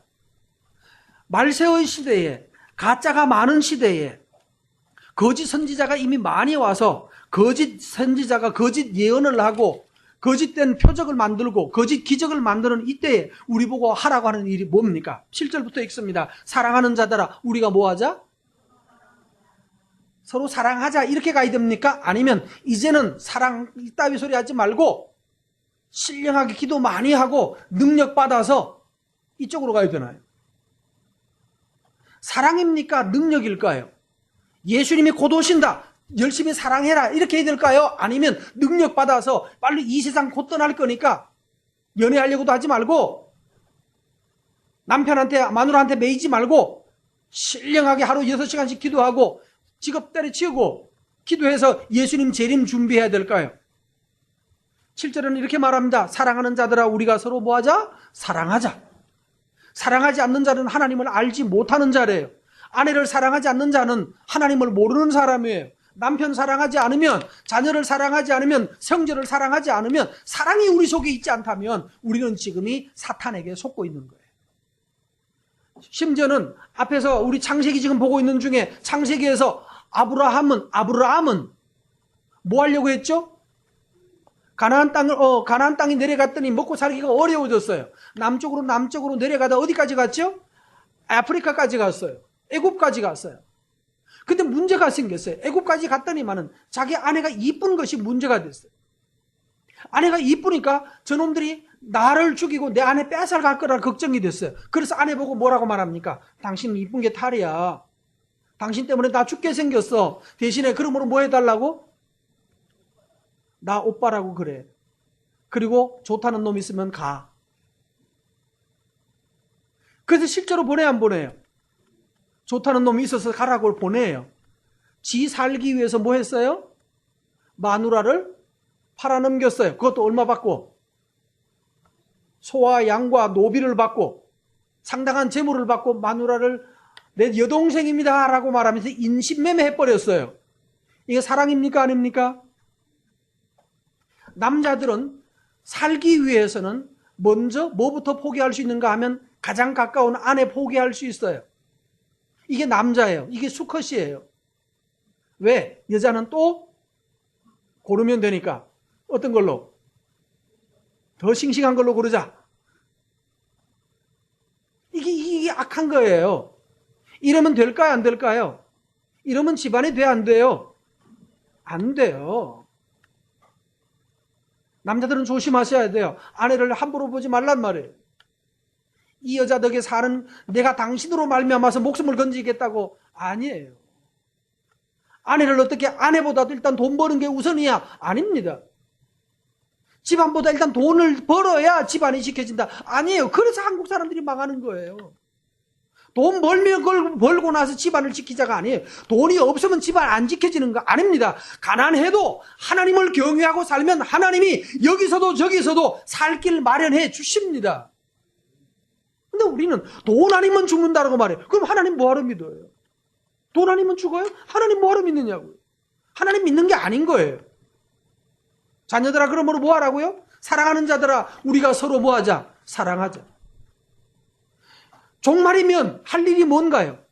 말세의 시대에, 가짜가 많은 시대에 거짓 선지자가 이미 많이 와서 거짓 선지자가 거짓 예언을 하고 거짓된 표적을 만들고 거짓 기적을 만드는 이때에 우리 보고 하라고 하는 일이 뭡니까? 7절부터 읽습니다. 사랑하는 자들아, 우리가 뭐 하자? 서로 사랑하자, 이렇게 가야 됩니까? 아니면 이제는 사랑 이따위 소리 하지 말고 신령하게 기도 많이 하고 능력 받아서 이쪽으로 가야 되나요? 사랑입니까? 능력일까요? 예수님이 곧 오신다, 열심히 사랑해라, 이렇게 해야 될까요? 아니면 능력 받아서 빨리 이 세상 곧 떠날 거니까 연애하려고도 하지 말고 남편한테 마누라한테 매이지 말고 신령하게 하루 6시간씩 기도하고 직업 때려치우고 기도해서 예수님 재림 준비해야 될까요? 7절은 이렇게 말합니다. 사랑하는 자들아, 우리가 서로 뭐하자? 사랑하자. 사랑하지 않는 자는 하나님을 알지 못하는 자래요. 아내를 사랑하지 않는 자는 하나님을 모르는 사람이에요. 남편 사랑하지 않으면, 자녀를 사랑하지 않으면, 형제를 사랑하지 않으면, 사랑이 우리 속에 있지 않다면 우리는 지금이 사탄에게 속고 있는 거예요. 심지어는 앞에서 우리 창세기 지금 보고 있는 중에 창세기에서 아브라함은 뭐 하려고 했죠? 가나안 땅이 내려갔더니 먹고 살기가 어려워졌어요. 남쪽으로 내려가다 어디까지 갔죠? 아프리카까지 갔어요. 애굽까지 갔어요. 근데 문제가 생겼어요. 애굽까지 갔더니만은 자기 아내가 이쁜 것이 문제가 됐어요. 아내가 이쁘니까 저놈들이 나를 죽이고 내 아내 뺏어갈 거라 걱정이 됐어요. 그래서 아내 보고 뭐라고 말합니까? 당신 이쁜 게 탈이야. 당신 때문에 나 죽게 생겼어. 대신에 그러므로 뭐 해달라고? 나 오빠라고 그래. 그리고 좋다는 놈 있으면 가. 그래서 실제로 보내요, 안 보내요? 좋다는 놈이 있어서 가라고 보내요. 지 살기 위해서 뭐 했어요? 마누라를 팔아넘겼어요. 그것도 얼마 받고? 소와 양과 노비를 받고 상당한 재물을 받고 마누라를 내 여동생입니다 라고 말하면서 인신매매해버렸어요. 이게 사랑입니까? 아닙니까? 남자들은 살기 위해서는 먼저 뭐부터 포기할 수 있는가 하면 가장 가까운 아내 포기할 수 있어요. 이게 남자예요. 이게 수컷이에요. 왜? 여자는 또 고르면 되니까. 어떤 걸로? 더 싱싱한 걸로 고르자. 이게 악한 거예요. 이러면 될까요? 안 될까요? 이러면 집안이 돼? 안 돼요? 안 돼요. 남자들은 조심하셔야 돼요. 아내를 함부로 보지 말란 말이에요. 이 여자 덕에 사는 내가 당신으로 말미암아서 목숨을 건지겠다고. 아니에요. 아내를 어떻게, 아내보다도 일단 돈 버는 게 우선이야? 아닙니다. 집안보다 일단 돈을 벌어야 집안이 지켜진다. 아니에요. 그래서 한국 사람들이 망하는 거예요. 돈 벌고 나서 집안을 지키자가 아니에요. 돈이 없으면 집안 안 지켜지는 거 아닙니다. 가난해도 하나님을 경외하고 살면 하나님이 여기서도 저기서도 살 길 마련해 주십니다. 근데 우리는 돈 아니면 죽는다라고 말해요. 그럼 하나님 뭐하러 믿어요? 돈 아니면 죽어요? 하나님 뭐하러 믿느냐고요? 하나님 믿는 게 아닌 거예요. 자녀들아, 그러므로 뭐하라고요? 사랑하는 자들아, 우리가 서로 뭐하자? 사랑하자. 종말이면 할 일이 뭔가요?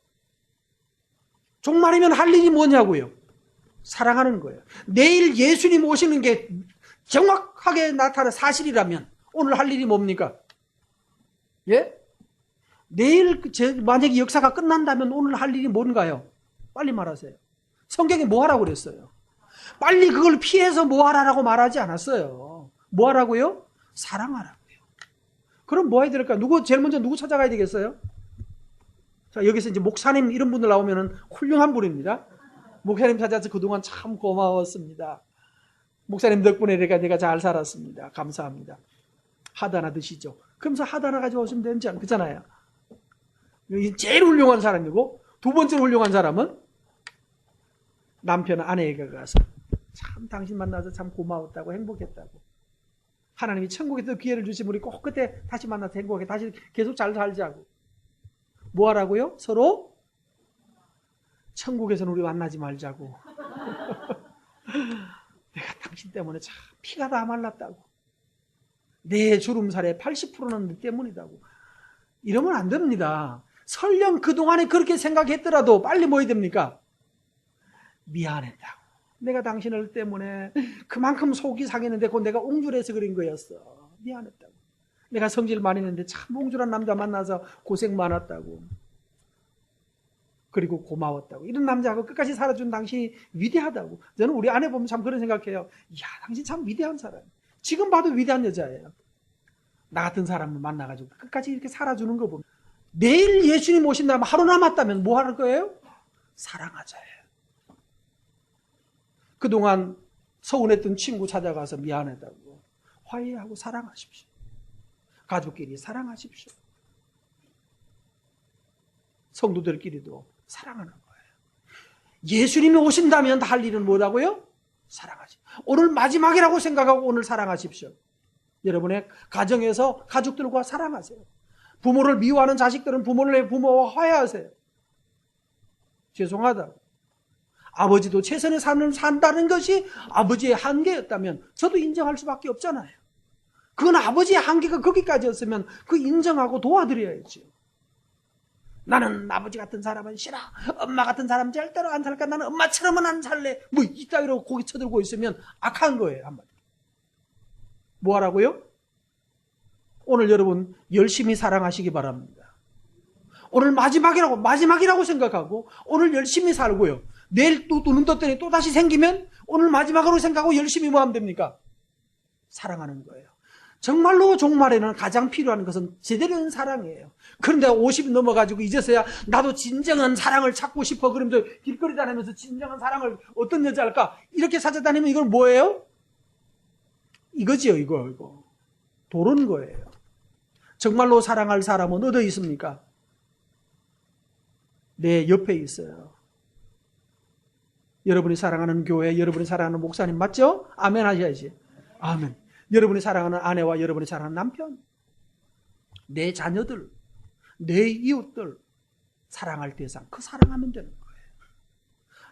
종말이면 할 일이 뭐냐고요? 사랑하는 거예요. 내일 예수님 오시는 게 정확하게 나타난 사실이라면 오늘 할 일이 뭡니까? 예? 내일 만약에 역사가 끝난다면 오늘 할 일이 뭔가요? 빨리 말하세요. 성경에 뭐 하라고 그랬어요? 빨리 그걸 피해서 뭐 하라고 말하지 않았어요. 뭐 하라고요? 사랑하라고요. 그럼 뭐 해야 될까? 제일 먼저 누구 찾아가야 되겠어요? 자, 여기서 이제 목사님 이런 분들 나오면은 훌륭한 분입니다. 목사님 찾아서 그동안 참 고마웠습니다. 목사님 덕분에 내가 잘 살았습니다. 감사합니다. 하드 하나 드시죠. 그러면서 하드 하나 가져오시면 되지 않잖아요. 여기 제일 훌륭한 사람이고, 두 번째 훌륭한 사람은 남편 아내에게 가서 참 당신 만나서 참 고마웠다고, 행복했다고. 하나님이 천국에서 기회를 주시면 우리 꼭 그때 다시 만나서 행복하게 다시 계속 잘 살자고. 뭐 하라고요? 서로 천국에서는 우리 만나지 말자고. 내가 당신 때문에 참 피가 다 말랐다고. 내 주름살의 80%는 너 때문이다고. 이러면 안 됩니다. 설령 그동안에 그렇게 생각했더라도 빨리 뭐 해야 됩니까? 미안했다고. 내가 당신을 때문에 그만큼 속이 상했는데 그건 내가 옹졸해서 그린 거였어. 미안했다고. 내가 성질 많이 했는데 참 옹졸한 남자 만나서 고생 많았다고. 그리고 고마웠다고. 이런 남자하고 끝까지 살아준 당신이 위대하다고. 저는 우리 아내 보면 참 그런 생각해요. 이야, 당신 참 위대한 사람. 지금 봐도 위대한 여자예요. 나 같은 사람을 만나가지고 끝까지 이렇게 살아주는 거 보면. 내일 예수님 오신다면 하루 남았다면 뭐 하는 거예요? 사랑하자예요. 그동안 서운했던 친구 찾아가서 미안하다고. 화해하고 사랑하십시오. 가족끼리 사랑하십시오. 성도들끼리도 사랑하는 거예요. 예수님이 오신다면 할 일은 뭐라고요? 사랑하십시오. 오늘 마지막이라고 생각하고 오늘 사랑하십시오. 여러분의 가정에서 가족들과 사랑하세요. 부모를 미워하는 자식들은 부모와 화해하세요. 죄송하다고. 아버지도 최선의 삶을 산다는 것이 아버지의 한계였다면 저도 인정할 수밖에 없잖아요. 그건 아버지의 한계가 거기까지였으면 그 인정하고 도와드려야죠. 나는 아버지 같은 사람은 싫어. 엄마 같은 사람 절대로 안 살까. 나는 엄마처럼은 안 살래. 뭐 이따위로 고개 쳐들고 있으면 악한 거예요. 한마디. 뭐 하라고요? 오늘 여러분 열심히 사랑하시기 바랍니다. 오늘 마지막이라고 생각하고 오늘 열심히 살고요. 내일 또 눈 떴더니 또 다시 생기면 오늘 마지막으로 생각하고 열심히 뭐 하면 됩니까? 사랑하는 거예요. 정말로 종말에는 가장 필요한 것은 제대로 된 사랑이에요. 그런데 50이 넘어가지고 이제서야 나도 진정한 사랑을 찾고 싶어. 그러면서 길거리 다니면서 진정한 사랑을 어떤 여자일까? 이렇게 찾아다니면 이건 뭐예요? 이거지요, 이거. 도른 거예요. 정말로 사랑할 사람은 어디 있습니까? 내 옆에 있어요. 여러분이 사랑하는 교회, 여러분이 사랑하는 목사님 맞죠? 아멘 하셔야지. 아멘. 여러분이 사랑하는 아내와 여러분이 사랑하는 남편, 내 자녀들, 내 이웃들 사랑할 대상, 그 사랑하면 되는 거예요.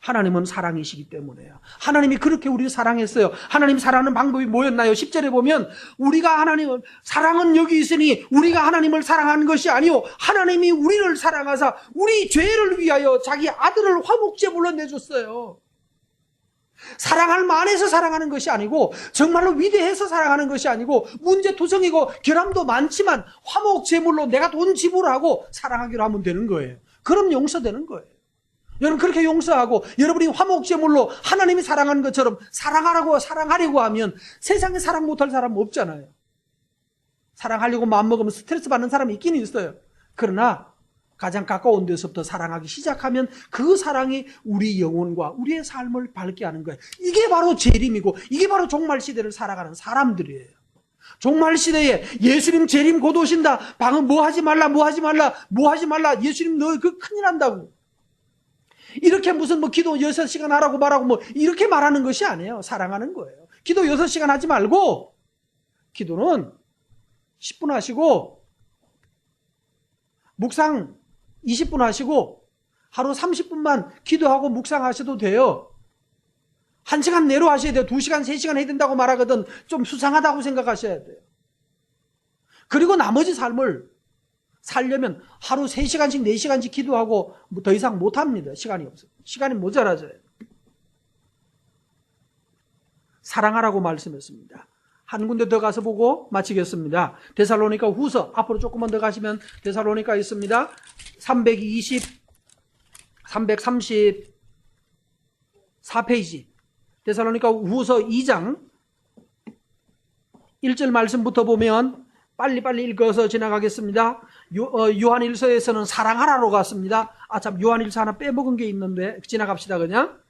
하나님은 사랑이시기 때문에요. 하나님이 그렇게 우리를 사랑했어요. 하나님 사랑하는 방법이 뭐였나요? 10절에 보면 우리가 하나님을 사랑은 여기 있으니 우리가 하나님을 사랑하는 것이 아니요 하나님이 우리를 사랑하사 우리 죄를 위하여 자기 아들을 화목제물로 내줬어요. 사랑할 만해서 사랑하는 것이 아니고 정말로 위대해서 사랑하는 것이 아니고 문제투성이고 결함도 많지만 화목제물로 내가 돈 지불하고 사랑하기로 하면 되는 거예요. 그럼 용서되는 거예요. 여러분 그렇게 용서하고 여러분이 화목제물로 하나님이 사랑하는 것처럼 사랑하려고 하면 세상에 사랑 못할 사람 없잖아요. 사랑하려고 마음먹으면 스트레스 받는 사람이 있긴 있어요. 그러나 가장 가까운 데서부터 사랑하기 시작하면 그 사랑이 우리 영혼과 우리의 삶을 밝게 하는 거예요. 이게 바로 재림이고 이게 바로 종말 시대를 살아가는 사람들이에요. 종말 시대에 예수님 재림 곧 오신다. 방은 뭐 하지 말라 뭐 하지 말라 뭐 하지 말라 예수님 너 그 큰일 난다고. 이렇게 무슨 뭐 기도 6시간 하라고 말하고 뭐 이렇게 말하는 것이 아니에요. 사랑하는 거예요. 기도 6시간 하지 말고 기도는 10분 하시고 묵상 20분 하시고 하루 30분만 기도하고 묵상하셔도 돼요. 1시간 내로 하셔야 돼요. 2시간, 3시간 해야 된다고 말하거든 좀 수상하다고 생각하셔야 돼요. 그리고 나머지 삶을 살려면 하루 3시간씩 4시간씩 기도하고 뭐 더 이상 못합니다. 시간이 없어요. 시간이 모자라져요. 사랑하라고 말씀했습니다. 한 군데 더 가서 보고 마치겠습니다. 데살로니가 후서 앞으로 조금만 더 가시면 데살로니가 있습니다. 334페이지 데살로니가 후서 2장 1절 말씀부터 보면 빨리빨리 읽어서 지나가겠습니다. 요한일서에서는 사랑하라로 갔습니다. 참 요한일서 하나 빼먹은 게 있는데 지나갑시다 그냥.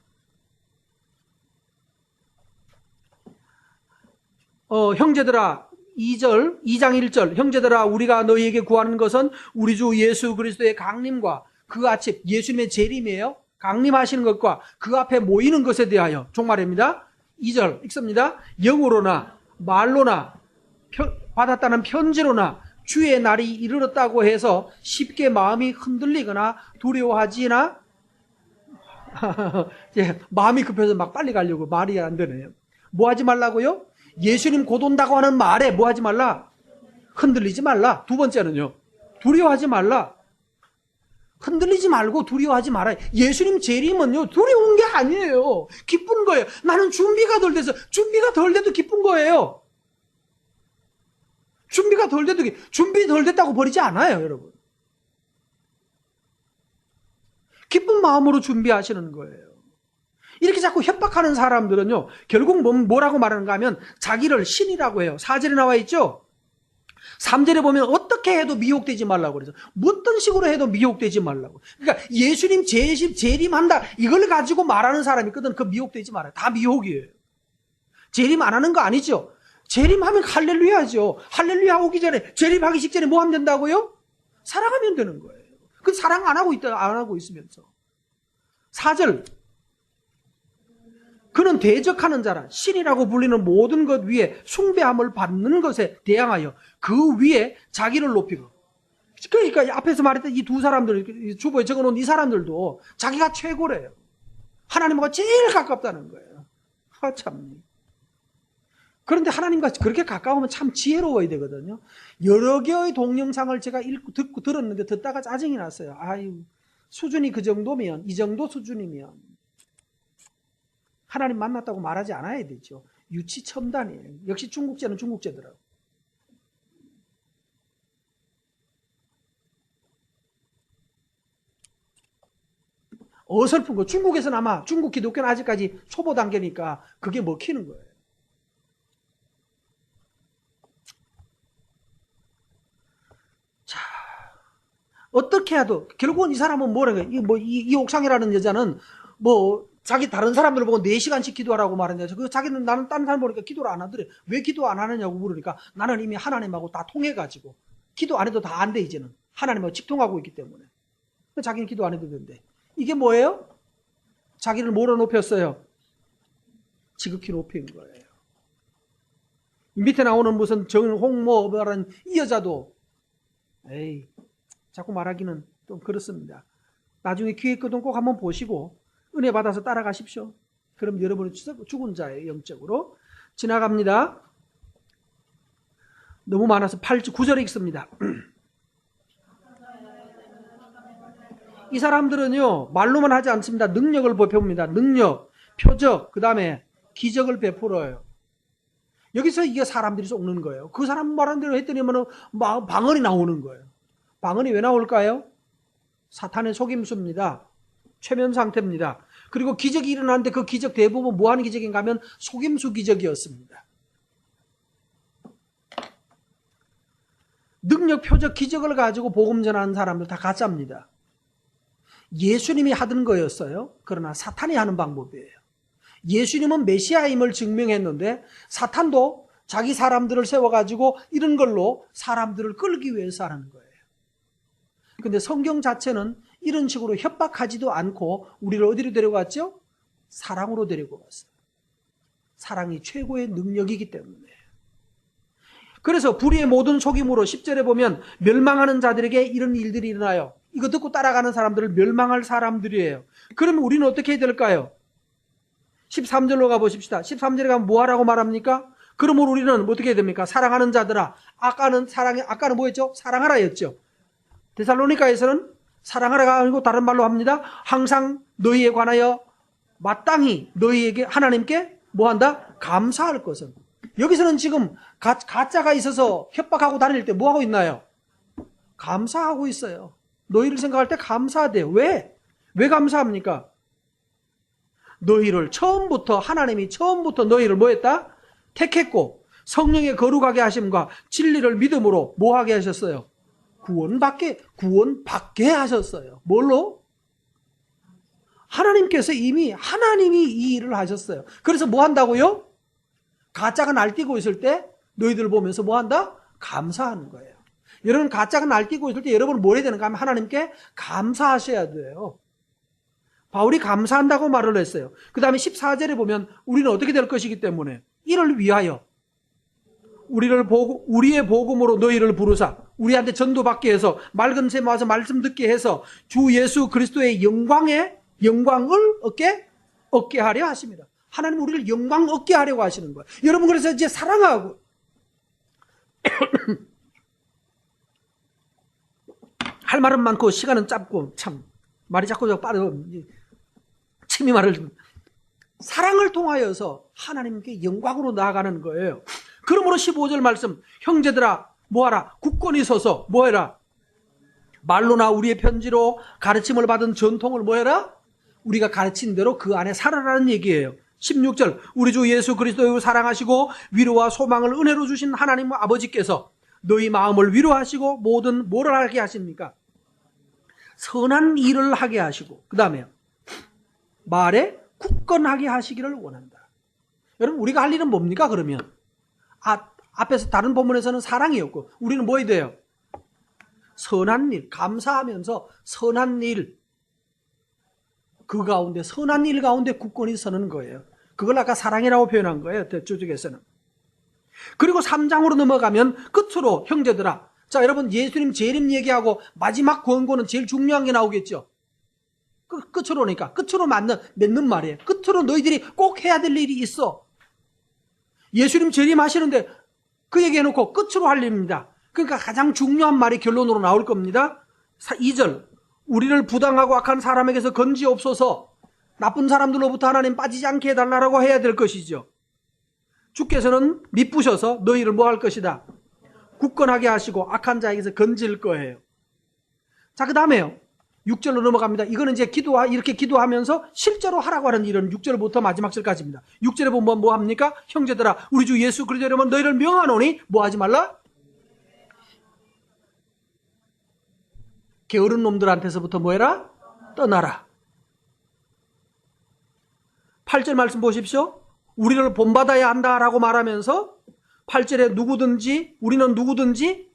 형제들아 2장 1절 형제들아 우리가 너희에게 구하는 것은 우리 주 예수 그리스도의 강림과 그 아침 예수님의 재림이에요. 강림하시는 것과 그 앞에 모이는 것에 대하여 종말입니다. 2절 읽습니다. 영으로나 말로나 받았다는 편지로나 주의 날이 이르렀다고 해서 쉽게 마음이 흔들리거나 두려워하지나 마음이 급해서 막 빨리 가려고 말이 안 되네요. 뭐 하지 말라고요? 예수님 곧 온다고 하는 말에 뭐 하지 말라? 흔들리지 말라. 두 번째는요. 두려워하지 말라. 흔들리지 말고 두려워하지 말아요. 예수님 재림은요. 두려운 게 아니에요. 기쁜 거예요. 나는 준비가 덜 돼서 준비가 덜 돼도 기쁜 거예요. 준비가 덜 돼도 준비 덜 됐다고 버리지 않아요, 여러분. 기쁜 마음으로 준비하시는 거예요. 이렇게 자꾸 협박하는 사람들은요, 결국 뭐라고 말하는가 하면 자기를 신이라고 해요. 4절에 나와 있죠? 3절에 보면 어떻게 해도 미혹되지 말라고 그래서 어떤 식으로 해도 미혹되지 말라고. 그러니까 예수님 재림한다 이걸 가지고 말하는 사람이 있거든. 그 미혹되지 말아요. 다 미혹이에요. 재림 안 하는 거 아니죠? 재림하면 할렐루야죠. 할렐루야 오기 전에 재림하기 직전에 뭐 하면 된다고요? 사랑하면 되는 거예요. 그 사랑 안 하고 있으면서 4절 그는 대적하는 자라 신이라고 불리는 모든 것 위에 숭배함을 받는 것에 대항하여 그 위에 자기를 높이고. 그러니까 앞에서 말했던 이 두 사람들 주보에 적어놓은 이 사람들도 자기가 최고래요. 하나님과 제일 가깝다는 거예요. 참. 그런데 하나님과 그렇게 가까우면 참 지혜로워야 되거든요. 여러 개의 동영상을 제가 들었는데 듣다가 짜증이 났어요. 아유, 수준이 그 정도면, 이 정도 수준이면 하나님 만났다고 말하지 않아야 되죠. 유치첨단이에요. 역시 중국제는 중국제더라고요. 어설픈 거. 중국에서는 아마 중국 기독교는 아직까지 초보 단계니까 그게 먹히는 거예요. 자, 어떻게 해도 결국은 이 사람은 뭐라고 해요? 이 옥상이라는 여자는 뭐 자기 다른 사람들을 보고 4시간씩 기도하라고 말하는데 자기는 나는 다른 사람 보니까 기도를 안 하더래. 왜 기도 안 하느냐고 물으니까 나는 이미 하나님하고 다 통해가지고 기도 안 해도 다 안 돼 이제는. 하나님하고 직통하고 있기 때문에. 자기는 기도 안 해도 된대. 이게 뭐예요? 자기를 뭐로 높였어요? 지극히 높인 거예요. 밑에 나오는 무슨 정홍모라는 이 여자도 에이 자꾸 말하기는 좀 그렇습니다. 나중에 기회 있거든 꼭 한번 보시고 은혜 받아서 따라가십시오. 그럼 여러분은 죽은 자예요. 영적으로. 지나갑니다. 너무 많아서 9절에 읽습니다. 이 사람들은요 말로만 하지 않습니다. 능력을 베풉니다. 능력, 표적, 그 다음에 기적을 베풀어요. 여기서 이게 사람들이 속는 거예요. 그 사람 말한 대로 했더니만 방언이 나오는 거예요. 방언이 왜 나올까요? 사탄의 속임수입니다. 최면 상태입니다. 그리고 기적이 일어났는데 그 기적 대부분 뭐 하는 기적인가 하면 속임수 기적이었습니다. 능력, 표적, 기적을 가지고 복음 전하는 사람들 다 가짜입니다. 예수님이 하던 거였어요. 그러나 사탄이 하는 방법이에요. 예수님은 메시아임을 증명했는데 사탄도 자기 사람들을 세워가지고 이런 걸로 사람들을 끌기 위해서 하는 거예요. 근데 성경 자체는 이런 식으로 협박하지도 않고 우리를 어디로 데려갔죠? 사랑으로 데리고 갔어요. 사랑이 최고의 능력이기 때문에. 그래서 불의의 모든 속임으로 10절에 보면 멸망하는 자들에게 이런 일들이 일어나요. 이거 듣고 따라가는 사람들을 멸망할 사람들이에요. 그러면 우리는 어떻게 해야 될까요? 13절로 가보십시다. 13절에 가면 뭐 하라고 말합니까? 그러면 우리는 어떻게 해야 됩니까? 사랑하는 자들아. 아까는 뭐였죠? 사랑하라였죠. 데살로니가에서는 사랑하라가 아니고 다른 말로 합니다. 항상 너희에 관하여 마땅히 너희에게 하나님께 뭐한다? 감사할 것은. 여기서는 지금 가짜가 있어서 협박하고 다닐 때 뭐하고 있나요? 감사하고 있어요. 너희를 생각할 때 감사하대요. 왜? 왜 감사합니까? 너희를 하나님이 처음부터 너희를 뭐했다? 택했고 성령의 거룩하게 하심과 진리를 믿음으로 뭐하게 하셨어요? 구원받게 하셨어요. 뭘로? 하나님이 이 일을 하셨어요. 그래서 뭐 한다고요? 가짜가 날뛰고 있을 때 너희들 보면서 뭐 한다? 감사하는 거예요. 여러분 가짜가 날뛰고 있을 때 여러분은 뭘 해야 되는가 하면 하나님께 감사하셔야 돼요. 바울이 감사한다고 말을 했어요. 그 다음에 14절에 보면 우리는 어떻게 될 것이기 때문에 이를 위하여 우리의 복음으로 너희를 부르사 우리한테 전도받게 해서 맑은 샘 와서 말씀 듣게 해서 주 예수 그리스도의 영광을 얻게 하려 하십니다. 하나님 우리를 영광 얻게 하려고 하시는 거예요. 여러분 그래서 이제 사랑하고 할 말은 많고 시간은 짧고 참 말이 자꾸 빠져 침이 말을 사랑을 통하여서 하나님께 영광으로 나아가는 거예요. 그러므로 15절 말씀 형제들아 뭐하라 굳건히 서서 뭐해라 말로나 우리의 편지로 가르침을 받은 전통을 뭐해라 우리가 가르친 대로 그 안에 살아라는 얘기예요. 16절 우리 주 예수 그리스도를 사랑하시고 위로와 소망을 은혜로 주신 하나님 아버지께서 너희 마음을 위로하시고 모든 뭐를 하게 하십니까? 선한 일을 하게 하시고 그 다음에 말에 굳건하게 하시기를 원한다. 여러분 우리가 할 일은 뭡니까 그러면? 앞에서 다른 본문에서는 사랑이었고 우리는 뭐 해야 돼요? 선한 일, 감사하면서 선한 일 그 가운데 선한 일 가운데 굳건히 서는 거예요. 그걸 아까 사랑이라고 표현한 거예요. 저쪽에서는. 그리고 3장으로 넘어가면 끝으로 형제들아 자 여러분 예수님 재림 얘기하고 마지막 권고는 제일 중요한 게 나오겠죠. 끝으로니까 끝으로 맺는 말이에요. 끝으로 너희들이 꼭 해야 될 일이 있어. 예수님 재림하시는데 그 얘기해놓고 끝으로 할 일입니다. 그러니까 가장 중요한 말이 결론으로 나올 겁니다. 2절 우리를 부당하고 악한 사람에게서 건지옵소서. 나쁜 사람들로부터 하나님 빠지지 않게 해달라고 해야 될 것이죠. 주께서는 미쁘셔서 너희를 뭐 할 것이다? 굳건하게 하시고 악한 자에게서 건질 거예요. 자, 그 다음에요. 6절로 넘어갑니다. 이거는 이제 이렇게 기도하면서 실제로 하라고 하는 일은 6절부터 마지막 절까지입니다. 6절에 보면 뭐 합니까? 형제들아, 우리 주 예수 그리스도로 너희를 명하노니 뭐 하지 말라? 게으른 놈들한테서부터 뭐 해라? 떠나라. 8절 말씀 보십시오. 우리를 본받아야 한다라고 말하면서 8절에 우리는 누구든지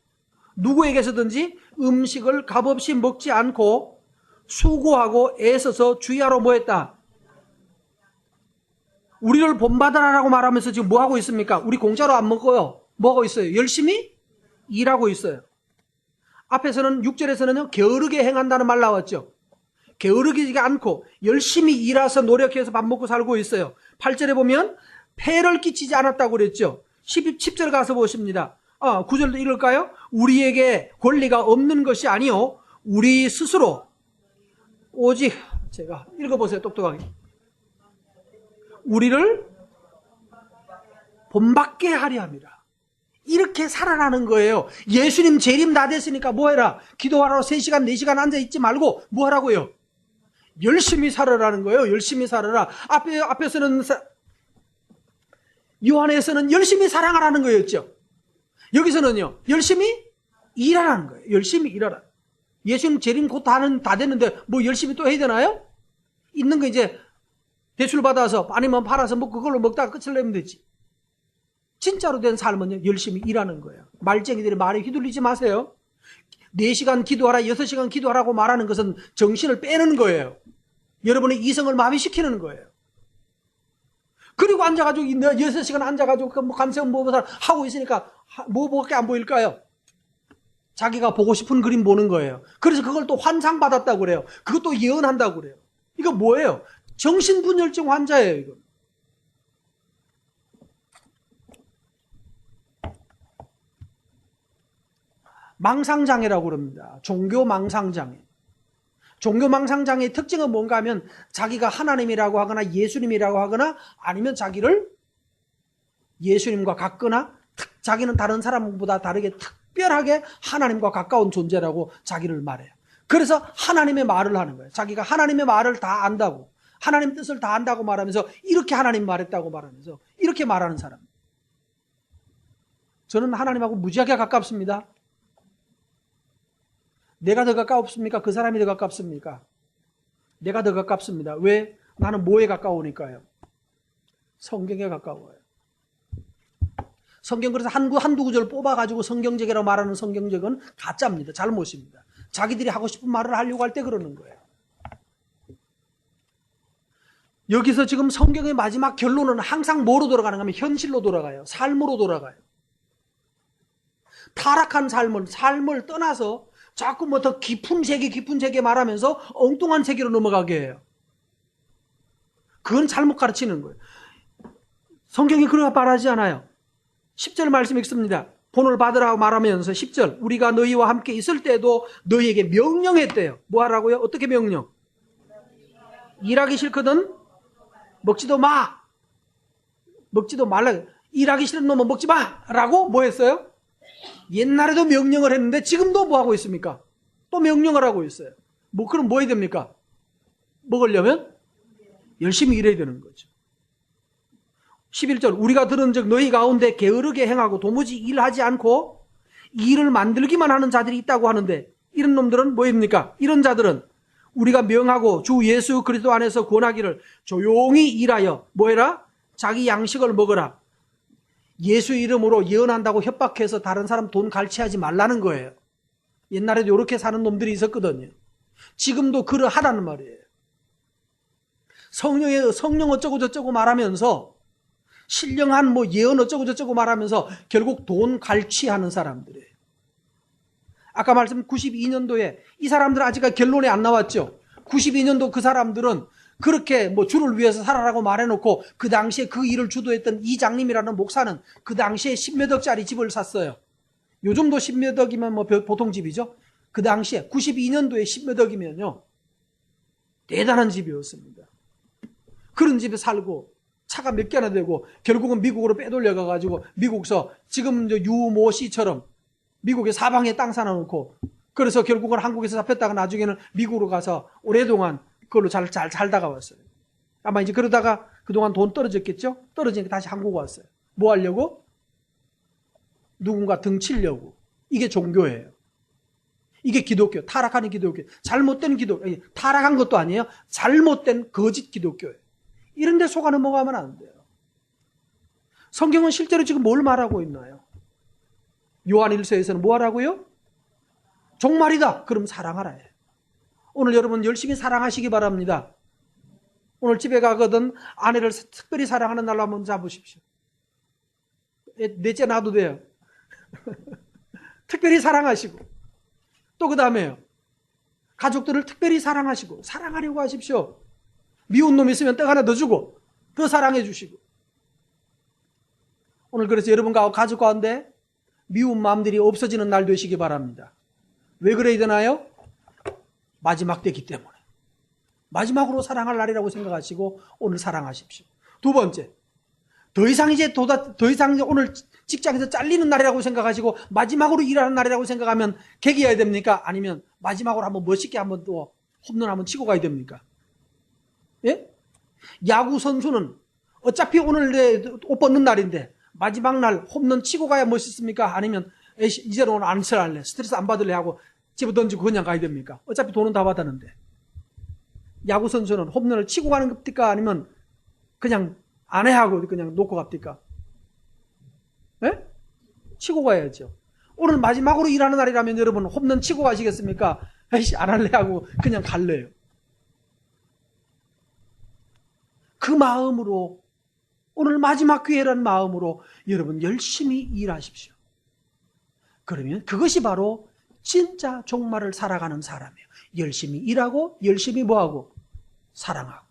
누구에게서든지 음식을 값없이 먹지 않고 수고하고 애써서 주야로 뭐 했다? 우리를 본받아라라고 말하면서 지금 뭐 하고 있습니까? 우리 공짜로 안 먹어요. 뭐 하고 있어요? 열심히 일하고 있어요. 앞에서는 6절에서는요, 게으르게 행한다는 말 나왔죠. 게으르지 않고 열심히 일해서 노력해서 밥 먹고 살고 있어요. 8절에 보면 폐를 끼치지 않았다고 그랬죠. 10절 가서 보십니다. 9절도 읽을까요? 우리에게 권리가 없는 것이 아니요 우리 스스로 오직 제가 읽어보세요. 똑똑하게. 우리를 본받게 하려 함이라. 이렇게 살아나는 거예요. 예수님 재림 다 됐으니까 뭐 해라? 기도하라고 3시간 4시간 앉아있지 말고 뭐 하라고요? 열심히 살아라는 거예요. 열심히 살아라. 앞에서는 요한에서는 열심히 사랑하라는 거였죠. 여기서는요, 열심히 일하라는 거예요. 열심히 일하라. 예수님 재림 곧 다 됐는데 뭐 열심히 또 해야 되나요? 있는 거 이제 대출 받아서 아니면 팔아서 뭐 그걸로 먹다가 끝을 내면 되지. 진짜로 된 삶은요, 열심히 일하는 거예요. 말쟁이들이 말에 휘둘리지 마세요. 4시간 기도하라, 6시간 기도하라고 말하는 것은 정신을 빼는 거예요. 여러분의 이성을 마비시키는 거예요. 그리고 앉아가지고 6시간 앉아가지고 뭐 감세음 보면서 하고 있으니까 뭐밖에 안 보일까요? 자기가 보고 싶은 그림 보는 거예요. 그래서 그걸 또 환상받았다고 그래요. 그것도 예언한다고 그래요. 이거 뭐예요? 정신분열증 환자예요, 이거. 망상장애라고 그럽니다. 종교망상장애. 종교망상장애의 특징은 뭔가 하면 자기가 하나님이라고 하거나 예수님이라고 하거나 아니면 자기를 예수님과 같거나 자기는 다른 사람보다 다르게 특별하게 하나님과 가까운 존재라고 자기를 말해요. 그래서 하나님의 말을 하는 거예요. 자기가 하나님의 말을 다 안다고, 하나님 뜻을 다 안다고 말하면서 이렇게 하나님 말했다고 말하면서 이렇게 말하는 사람. 저는 하나님하고 무지하게 가깝습니다. 내가 더 가깝습니까? 그 사람이 더 가깝습니까? 내가 더 가깝습니다. 왜? 나는 뭐에 가까우니까요? 성경에 가까워요. 성경 그래서 한두 구절 뽑아가지고 성경적이라고 말하는 성경적은 가짜입니다. 잘못입니다. 자기들이 하고 싶은 말을 하려고 할 때 그러는 거예요. 여기서 지금 성경의 마지막 결론은 항상 뭐로 돌아가는가 하면 현실로 돌아가요. 삶으로 돌아가요. 타락한 삶을 떠나서 자꾸 뭐 더 깊은 세계 말하면서 엉뚱한 세계로 넘어가게 해요. 그건 잘못 가르치는 거예요. 성경이 그렇게 말하지 않아요. 10절 말씀 읽습니다. 본을 받으라고 말하면서 10절 우리가 너희와 함께 있을 때도 너희에게 명령했대요. 뭐 하라고요? 어떻게 명령? 일하기 싫거든 먹지도 마. 먹지도 말라. 일하기 싫은 놈은 먹지 마. 라고 뭐 했어요? 옛날에도 명령을 했는데 지금도 뭐 하고 있습니까? 또 명령을 하고 있어요. 그럼 뭐 해야 됩니까? 먹으려면 열심히 일해야 되는 거죠. 11절 우리가 들은 즉 너희 가운데 게으르게 행하고 도무지 일하지 않고 일을 만들기만 하는 자들이 있다고 하는데 이런 놈들은 뭐입니까? 이런 자들은 우리가 명하고 주 예수 그리스도 안에서 권하기를 조용히 일하여 뭐해라? 자기 양식을 먹어라. 예수 이름으로 예언한다고 협박해서 다른 사람 돈 갈취하지 말라는 거예요. 옛날에도 이렇게 사는 놈들이 있었거든요. 지금도 그러하라는 말이에요. 성령 어쩌고 저쩌고 말하면서 신령한 뭐 예언 어쩌고 저쩌고 말하면서 결국 돈 갈취하는 사람들이에요. 아까 말씀 92년도에 이 사람들은 아직 결론이 안 나왔죠. 92년도 그 사람들은 그렇게 뭐 주를 위해서 살아라고 말해놓고 그 당시에 그 일을 주도했던 이장님이라는 목사는 그 당시에 10몇 억짜리 집을 샀어요. 요즘도 10몇 억이면 뭐 보통 집이죠. 그 당시에 92년도에 10몇 억이면요. 대단한 집이었습니다. 그런 집에 살고 차가 몇 개나 되고 결국은 미국으로 빼돌려가가지고 미국서 지금 유모 씨처럼 미국에 사방에 땅 사놔놓고 그래서 결국은 한국에서 잡혔다가 나중에는 미국으로 가서 오랫동안 그걸로 잘 살다가 왔어요. 아마 이제 그러다가 그동안 돈 떨어졌겠죠? 떨어지니까 다시 한국 왔어요. 뭐 하려고? 누군가 등 치려고. 이게 종교예요. 이게 기독교, 타락하는 기독교. 잘못된 기독교, 타락한 것도 아니에요. 잘못된 거짓 기독교예요. 이런 데 속아 넘어가면 안 돼요. 성경은 실제로 지금 뭘 말하고 있나요? 요한 1서에서는 뭐 하라고요? 종말이다. 그럼 사랑하라 해요. 오늘 여러분 열심히 사랑하시기 바랍니다. 오늘 집에 가거든 아내를 특별히 사랑하는 날로 한번 잡으십시오. 넷째 놔도 돼요. 특별히 사랑하시고, 또 그 다음에요, 가족들을 특별히 사랑하시고 사랑하려고 하십시오. 미운 놈 있으면 떡 하나 더 주고 더 사랑해 주시고. 오늘 그래서 여러분 가족 가운데 미운 마음들이 없어지는 날 되시기 바랍니다. 왜 그래야 되나요? 마지막 때기 때문에. 마지막으로 사랑할 날이라고 생각하시고 오늘 사랑하십시오. 두 번째, 더 이상 오늘 직장에서 잘리는 날이라고 생각하시고 마지막으로 일하는 날이라고 생각하면 개기해야 됩니까? 아니면 마지막으로 한번 멋있게 한번 또 홈런 한번 치고 가야 됩니까? 예? 야구 선수는 어차피 오늘 내 옷 벗는 날인데 마지막 날 홈런 치고 가야 멋있습니까? 아니면 이제는 오늘 안 쓸래, 스트레스 안 받을래 하고 집어 던지고 그냥 가야 됩니까? 어차피 돈은 다 받았는데. 야구 선수는 홈런을 치고 가는 겁니까? 아니면 그냥 안 해 하고 그냥 놓고 갑니까? 예? 치고 가야죠. 오늘 마지막으로 일하는 날이라면 여러분 홈런 치고 가시겠습니까? 에이씨, 안 할래 하고 그냥 갈래요. 그 마음으로, 오늘 마지막 기회라는 마음으로 여러분 열심히 일하십시오. 그러면 그것이 바로 진짜 종말을 살아가는 사람이에요. 열심히 일하고 열심히 뭐하고? 사랑하고.